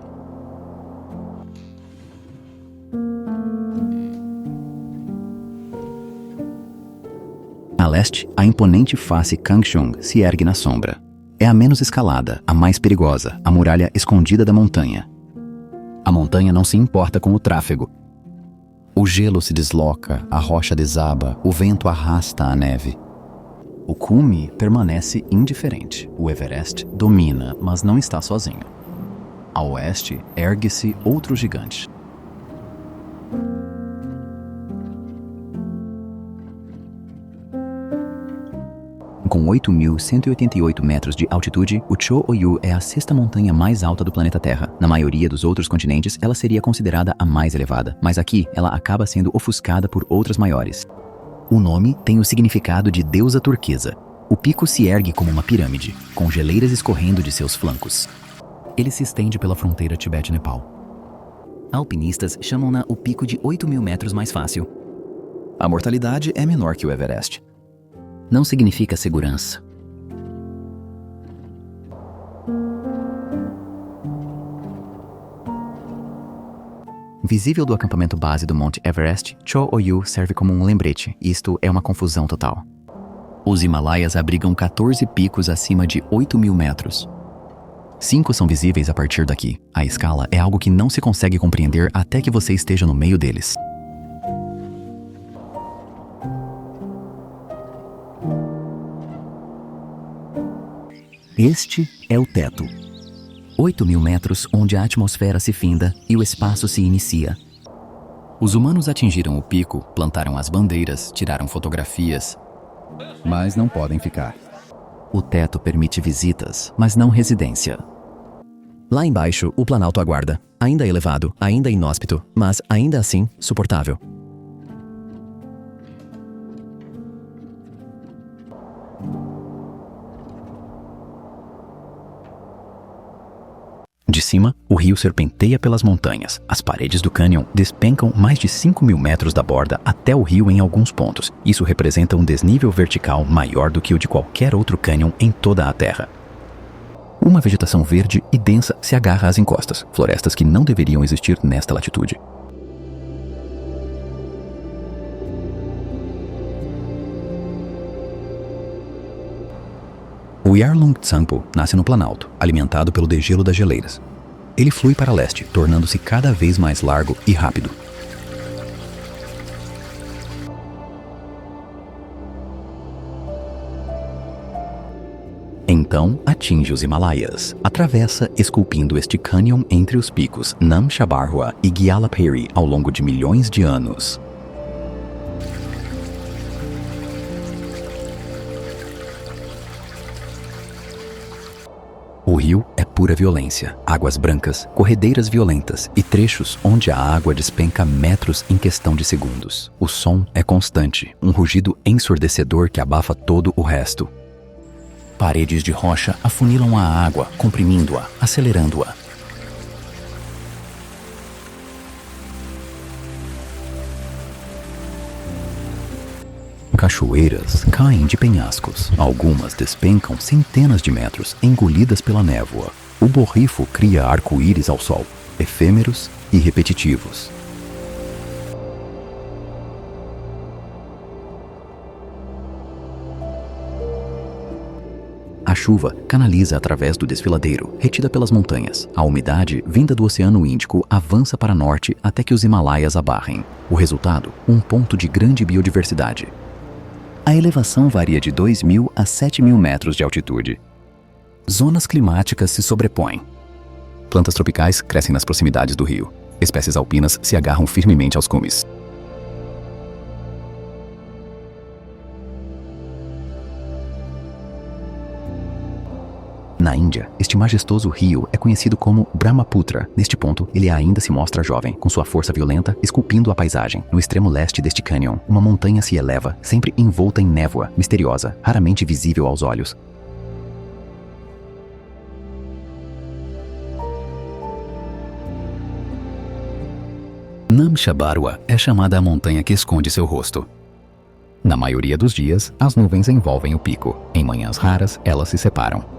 A leste, a imponente face Kangshung se ergue na sombra. É a menos escalada, a mais perigosa, a muralha escondida da montanha. A montanha não se importa com o tráfego. O gelo se desloca, a rocha desaba, o vento arrasta a neve. O cume permanece indiferente. O Everest domina, mas não está sozinho. A oeste, ergue-se outro gigante. Com 8.188 metros de altitude, o Cho-Oyu é a 6ª montanha mais alta do planeta Terra. Na maioria dos outros continentes, ela seria considerada a mais elevada, mas aqui ela acaba sendo ofuscada por outras maiores. O nome tem o significado de deusa turquesa. O pico se ergue como uma pirâmide, com geleiras escorrendo de seus flancos. Ele se estende pela fronteira Tibete-Nepal. Alpinistas chamam-na o pico de 8.000 metros mais fácil. A mortalidade é menor que o Everest. Não significa segurança. Visível do acampamento base do Monte Everest, Cho-Oyu serve como um lembrete. Isto é uma confusão total. Os Himalaias abrigam 14 picos acima de 8.000 metros. 5 são visíveis a partir daqui. A escala é algo que não se consegue compreender até que você esteja no meio deles. Este é o teto. 8.000 metros onde a atmosfera se finda e o espaço se inicia. Os humanos atingiram o pico, plantaram as bandeiras, tiraram fotografias, mas não podem ficar. O teto permite visitas, mas não residência. Lá embaixo, o Planalto aguarda, ainda elevado, ainda inóspito, mas ainda assim suportável. De cima, o rio serpenteia pelas montanhas. As paredes do cânion despencam mais de 5.000 metros da borda até o rio em alguns pontos. Isso representa um desnível vertical maior do que o de qualquer outro cânion em toda a Terra. Uma vegetação verde e densa se agarra às encostas, florestas que não deveriam existir nesta latitude. O Yarlung Tsangpo nasce no Planalto, alimentado pelo degelo das geleiras. Ele flui para leste, tornando-se cada vez mais largo e rápido. Então, então atinge os Himalaias. Atravessa esculpindo este cânion entre os picos Namchabarwa e Gyalapari ao longo de milhões de anos. O rio é pura violência, águas brancas, corredeiras violentas e trechos onde a água despenca metros em questão de segundos. O som é constante, um rugido ensurdecedor que abafa todo o resto. Paredes de rocha afunilam a água, comprimindo-a, acelerando-a. Cachoeiras caem de penhascos. Algumas despencam centenas de metros, engolidas pela névoa. O borrifo cria arco-íris ao sol, efêmeros e repetitivos. A chuva canaliza através do desfiladeiro, retida pelas montanhas. A umidade, vinda do Oceano Índico, avança para norte até que os Himalaias abarrem. O resultado, um ponto de grande biodiversidade. A elevação varia de 2.000 a 7.000 metros de altitude. Zonas climáticas se sobrepõem. Plantas tropicais crescem nas proximidades do rio. Espécies alpinas se agarram firmemente aos cumes. Na Índia, este majestoso rio é conhecido como Brahmaputra. Neste ponto, ele ainda se mostra jovem, com sua força violenta esculpindo a paisagem. No extremo leste deste cânion, uma montanha se eleva, sempre envolta em névoa, misteriosa, raramente visível aos olhos. Namchabarwa é chamada a montanha que esconde seu rosto. Na maioria dos dias, as nuvens envolvem o pico. Em manhãs raras, elas se separam.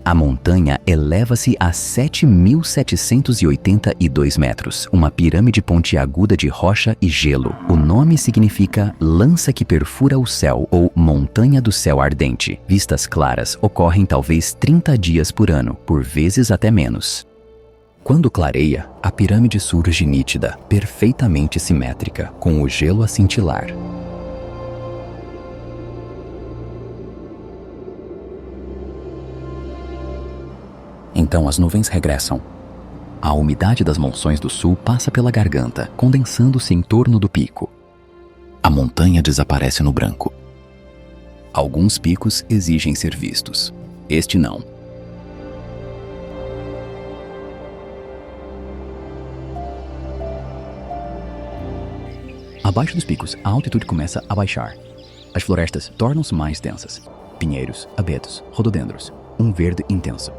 A montanha eleva-se a 7.782 metros, uma pirâmide pontiaguda de rocha e gelo. O nome significa lança que perfura o céu ou montanha do céu ardente. Vistas claras ocorrem talvez 30 dias por ano, por vezes até menos. Quando clareia, a pirâmide surge nítida, perfeitamente simétrica, com o gelo a cintilar. Então as nuvens regressam. A umidade das monções do sul passa pela garganta, condensando-se em torno do pico. A montanha desaparece no branco. Alguns picos exigem ser vistos. Este não. Abaixo dos picos, a altitude começa a baixar. As florestas tornam-se mais densas. Pinheiros, abetos, rododendros. Um verde intenso.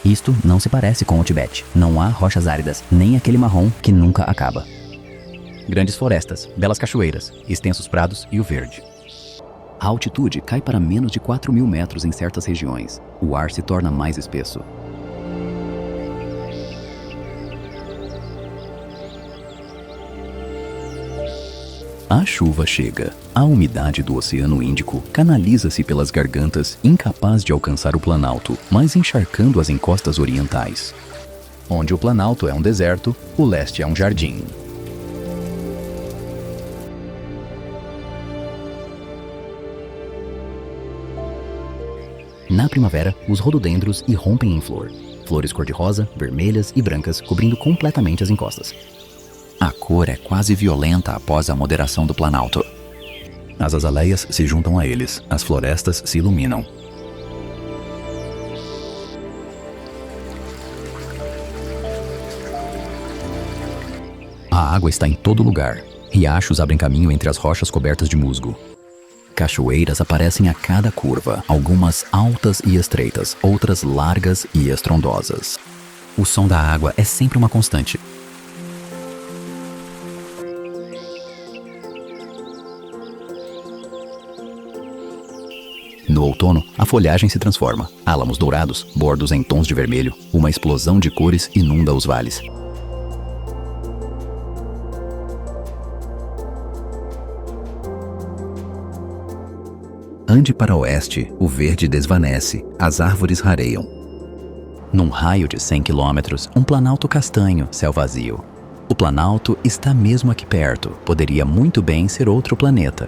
Isto não se parece com o Tibete. Não há rochas áridas, nem aquele marrom que nunca acaba. Grandes florestas, belas cachoeiras, extensos prados e o verde. A altitude cai para menos de 4.000 metros em certas regiões. O ar se torna mais espesso. A chuva chega. A umidade do Oceano Índico canaliza-se pelas gargantas, incapaz de alcançar o Planalto, mas encharcando as encostas orientais. Onde o Planalto é um deserto, o leste é um jardim. Na primavera, os rododendros irrompem em flor. Flores cor-de-rosa, vermelhas e brancas cobrindo completamente as encostas. A cor é quase violenta após a moderação do Planalto. As azaleias se juntam a eles, as florestas se iluminam. A água está em todo lugar. Riachos abrem caminho entre as rochas cobertas de musgo. Cachoeiras aparecem a cada curva, algumas altas e estreitas, outras largas e estrondosas. O som da água é sempre uma constante. No outono, a folhagem se transforma. Álamos dourados, bordos em tons de vermelho, uma explosão de cores inunda os vales. Ande para oeste, o verde desvanece, as árvores rareiam. Num raio de 100 quilômetros, um planalto castanho, céu vazio. O planalto está mesmo aqui perto, poderia muito bem ser outro planeta.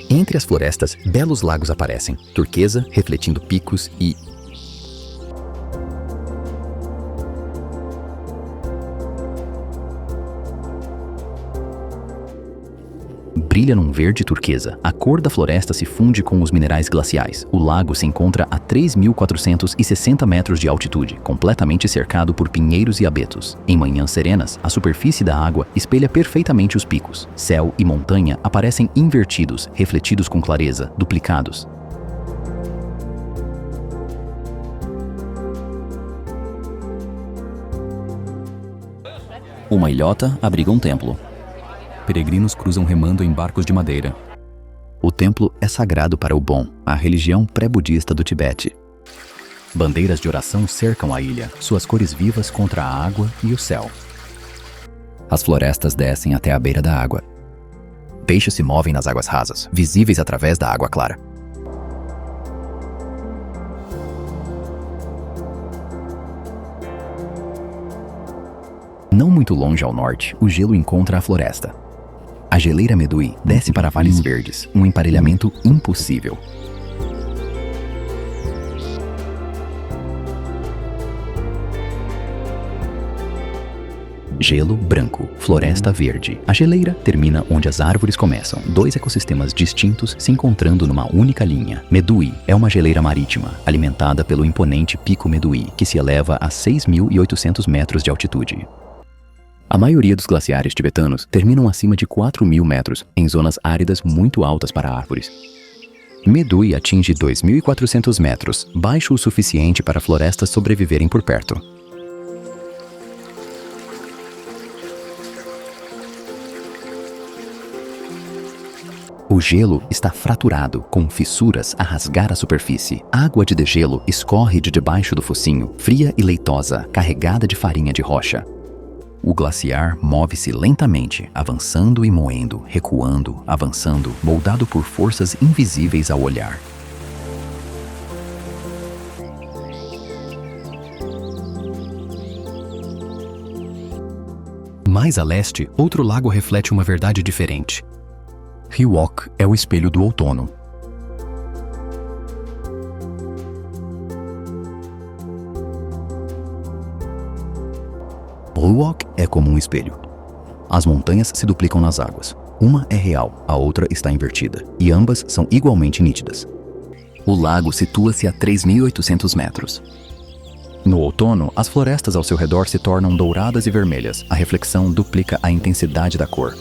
Entre as florestas, belos lagos aparecem, turquesa, refletindo picos e... brilha num verde turquesa. A cor da floresta se funde com os minerais glaciais. O lago se encontra a 3.460 metros de altitude, completamente cercado por pinheiros e abetos. Em manhãs serenas, a superfície da água espelha perfeitamente os picos. Céu e montanha aparecem invertidos, refletidos com clareza, duplicados. Uma ilhota abriga um templo. Peregrinos cruzam remando em barcos de madeira. O templo é sagrado para o Bon, a religião pré-budista do Tibete. Bandeiras de oração cercam a ilha, suas cores vivas contra a água e o céu. As florestas descem até a beira da água. Peixes se movem nas águas rasas, visíveis através da água clara. Não muito longe ao norte, o gelo encontra a floresta. A geleira Meduí desce para vales verdes, um emparelhamento impossível. Gelo branco, floresta verde. A geleira termina onde as árvores começam, dois ecossistemas distintos se encontrando numa única linha. Meduí é uma geleira marítima, alimentada pelo imponente Pico Meduí, que se eleva a 6.800 metros de altitude. A maioria dos glaciares tibetanos terminam acima de 4.000 metros, em zonas áridas muito altas para árvores. Meduí atinge 2.400 metros, baixo o suficiente para florestas sobreviverem por perto. O gelo está fraturado, com fissuras a rasgar a superfície. A água de degelo escorre de debaixo do focinho, fria e leitosa, carregada de farinha de rocha. O glaciar move-se lentamente, avançando e moendo, recuando, avançando, moldado por forças invisíveis ao olhar. Mais a leste, outro lago reflete uma verdade diferente. Hiwok é o espelho do outono. Hiwok é como um espelho. As montanhas se duplicam nas águas. Uma é real, a outra está invertida, e ambas são igualmente nítidas. O lago situa-se a 3.800 metros. No outono, as florestas ao seu redor se tornam douradas e vermelhas. A reflexão duplica a intensidade da cor.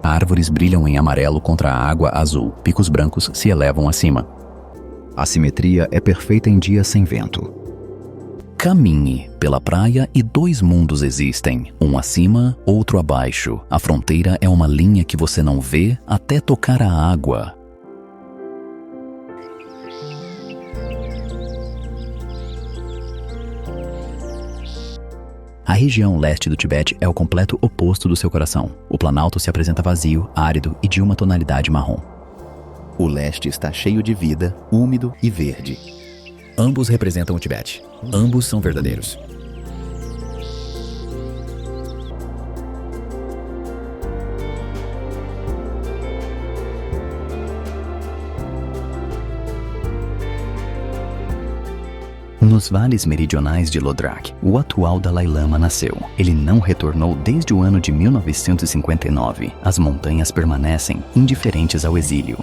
Árvores brilham em amarelo contra a água azul. Picos brancos se elevam acima. A simetria é perfeita em dias sem vento. Caminhe pela praia e dois mundos existem, um acima, outro abaixo. A fronteira é uma linha que você não vê até tocar a água. A região leste do Tibete é o completo oposto do seu coração. O planalto se apresenta vazio, árido e de uma tonalidade marrom. O leste está cheio de vida, úmido e verde. Ambos representam o Tibete. Ambos são verdadeiros. Nos vales meridionais de Lodrak, o atual Dalai Lama nasceu. Ele não retornou desde o ano de 1959. As montanhas permanecem indiferentes ao exílio.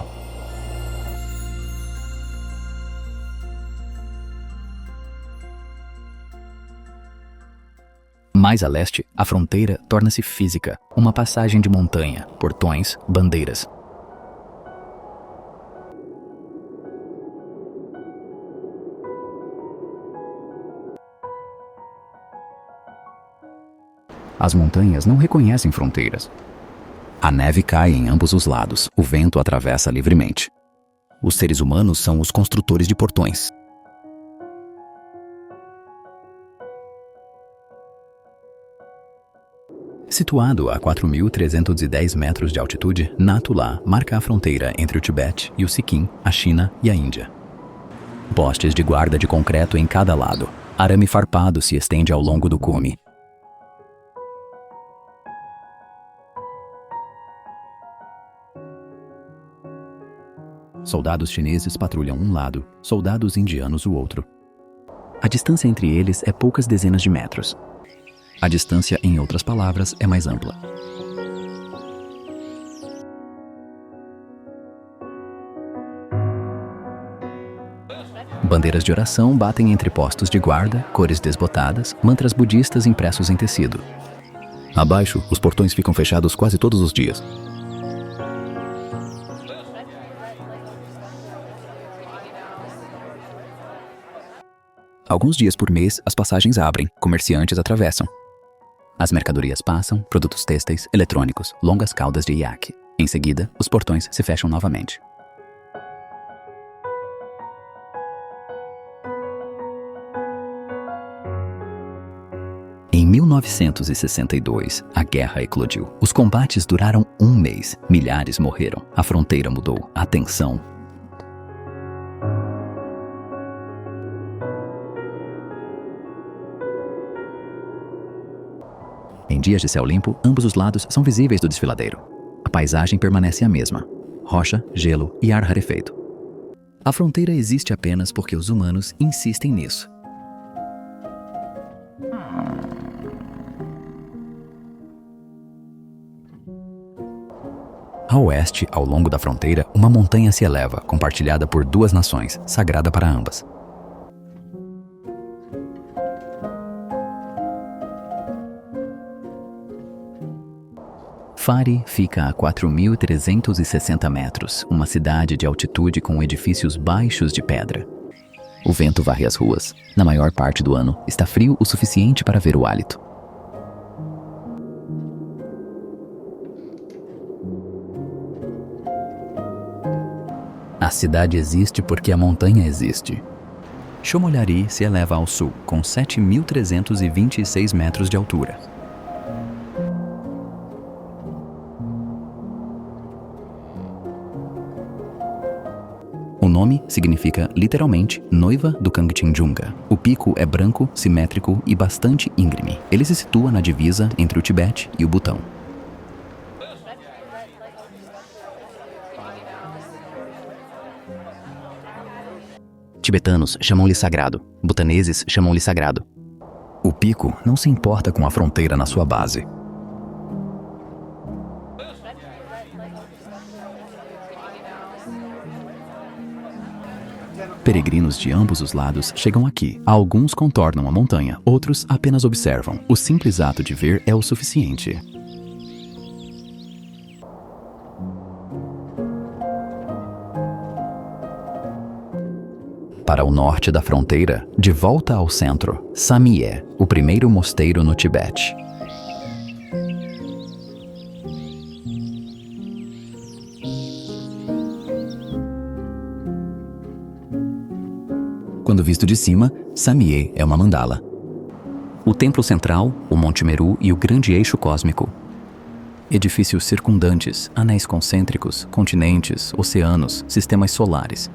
Mais a leste, a fronteira torna-se física, uma passagem de montanha, portões, bandeiras. As montanhas não reconhecem fronteiras. A neve cai em ambos os lados, o vento atravessa livremente. Os seres humanos são os construtores de portões. Situado a 4.310 metros de altitude, Nathu-La marca a fronteira entre o Tibete e o Sikkim, a China e a Índia. Postes de guarda de concreto em cada lado. Arame farpado se estende ao longo do cume. Soldados chineses patrulham um lado, soldados indianos o outro. A distância entre eles é poucas dezenas de metros. A distância, em outras palavras, é mais ampla. Bandeiras de oração batem entre postos de guarda, cores desbotadas, mantras budistas impressos em tecido. Abaixo, os portões ficam fechados quase todos os dias. Alguns dias por mês, as passagens abrem, comerciantes atravessam. As mercadorias passam, produtos têxteis, eletrônicos, longas caudas de iaque. Em seguida, os portões se fecham novamente. Em 1962, a guerra eclodiu. Os combates duraram um mês. Milhares morreram. A fronteira mudou. A tensão. Em dias de céu limpo, ambos os lados são visíveis do desfiladeiro. A paisagem permanece a mesma: rocha, gelo e ar rarefeito. A fronteira existe apenas porque os humanos insistem nisso. A oeste, ao longo da fronteira, uma montanha se eleva, compartilhada por duas nações, sagrada para ambas. Phari fica a 4.360 metros, uma cidade de altitude com edifícios baixos de pedra. O vento varre as ruas. Na maior parte do ano, está frio o suficiente para ver o hálito. A cidade existe porque a montanha existe. Chomollari se eleva ao sul, com 7.326 metros de altura. O nome significa, literalmente, noiva do Kangchenjunga. O pico é branco, simétrico e bastante íngreme. Ele se situa na divisa entre o Tibete e o Butão. Tibetanos chamam-lhe sagrado. Butaneses chamam-lhe sagrado. O pico não se importa com a fronteira na sua base. Peregrinos de ambos os lados chegam aqui. Alguns contornam a montanha, outros apenas observam. O simples ato de ver é o suficiente. Para o norte da fronteira, de volta ao centro, Samye, o primeiro mosteiro no Tibete. Quando visto de cima, Samye é uma mandala. O templo central, o Monte Meru e o grande eixo cósmico. Edifícios circundantes, anéis concêntricos, continentes, oceanos, sistemas solares.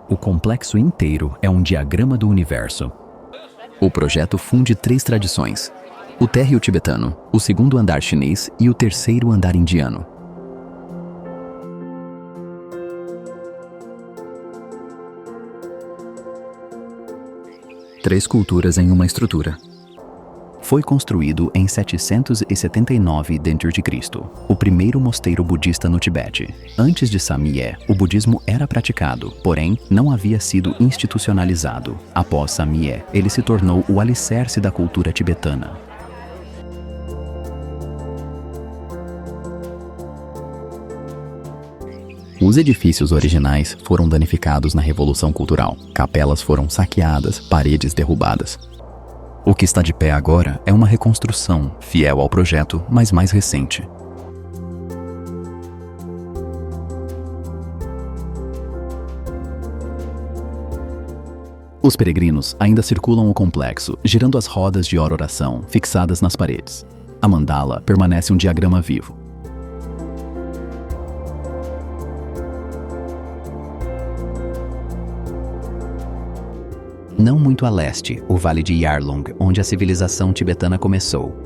O complexo inteiro é um diagrama do universo. O projeto funde 3 tradições: o térreo tibetano, o segundo andar chinês e o terceiro andar indiano. Três culturas em uma estrutura. Foi construído em 779 d.C., o primeiro mosteiro budista no Tibete. Antes de Samye, o budismo era praticado, porém não havia sido institucionalizado. Após Samye, ele se tornou o alicerce da cultura tibetana. Os edifícios originais foram danificados na Revolução Cultural. Capelas foram saqueadas, paredes derrubadas. O que está de pé agora é uma reconstrução, fiel ao projeto, mas mais recente. Os peregrinos ainda circulam o complexo, girando as rodas de oração fixadas nas paredes. A mandala permanece um diagrama vivo. Não muito a leste, o Vale de Yarlung, onde a civilização tibetana começou.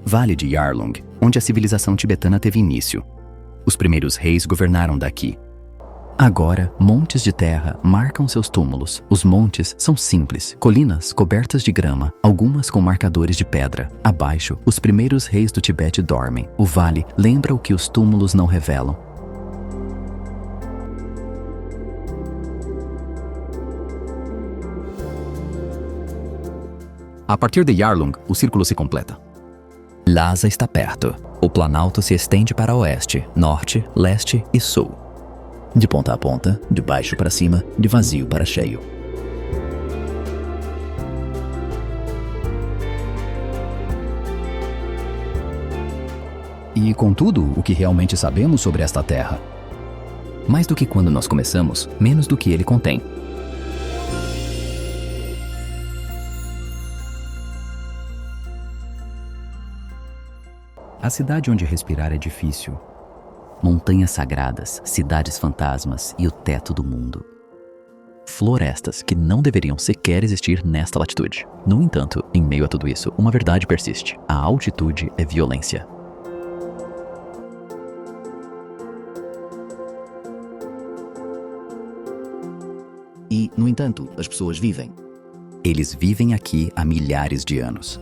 Vale de Yarlung, onde a civilização tibetana teve início. Os primeiros reis governaram daqui. Agora, montes de terra marcam seus túmulos. Os montes são simples, colinas cobertas de grama, algumas com marcadores de pedra. Abaixo, os primeiros reis do Tibete dormem. O vale lembra o que os túmulos não revelam. A partir de Yarlung, o círculo se completa. Lhasa está perto. O planalto se estende para oeste, norte, leste e sul. De ponta a ponta, de baixo para cima, de vazio para cheio. E, contudo, o que realmente sabemos sobre esta terra? Mais do que quando nós começamos, menos do que ele contém. A cidade onde respirar é difícil. Montanhas sagradas, cidades fantasmas e o teto do mundo. Florestas que não deveriam sequer existir nesta latitude. No entanto, em meio a tudo isso, uma verdade persiste. A altitude é violência. E, no entanto, as pessoas vivem. Eles vivem aqui há milhares de anos.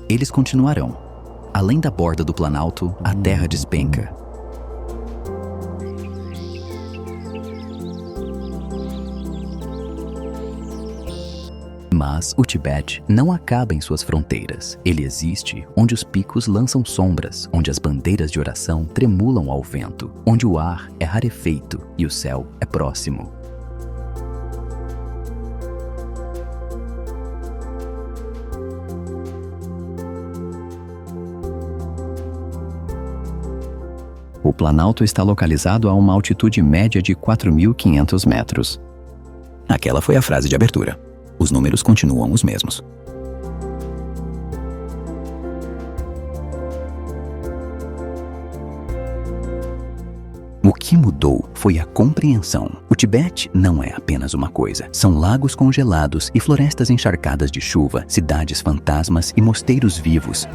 Eles continuarão. Além da borda do Planalto, a terra despenca. Mas o Tibete não acaba em suas fronteiras. Ele existe onde os picos lançam sombras, onde as bandeiras de oração tremulam ao vento, onde o ar é rarefeito e o céu é próximo. O Planalto está localizado a uma altitude média de 4.500 metros. Aquela foi a frase de abertura. Os números continuam os mesmos. O que mudou foi a compreensão. O Tibete não é apenas uma coisa. São lagos congelados e florestas encharcadas de chuva, cidades fantasmas e mosteiros vivos.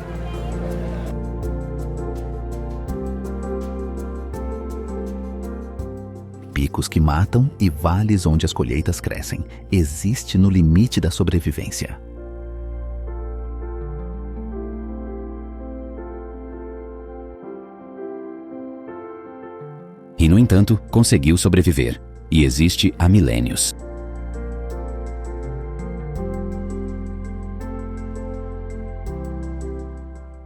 Picos que matam e vales onde as colheitas crescem. Existe no limite da sobrevivência. E, no entanto, conseguiu sobreviver. E existe há milênios.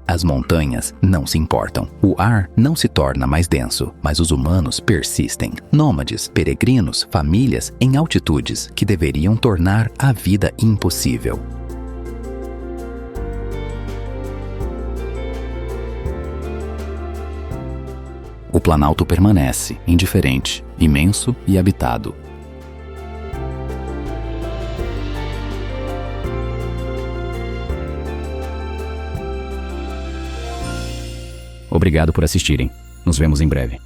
As montanhas não se importam. O ar não se torna mais denso, mas os humanos persistem. Nômades, peregrinos, famílias em altitudes que deveriam tornar a vida impossível. O Planalto permanece indiferente, imenso e habitado. Obrigado por assistirem. Nos vemos em breve.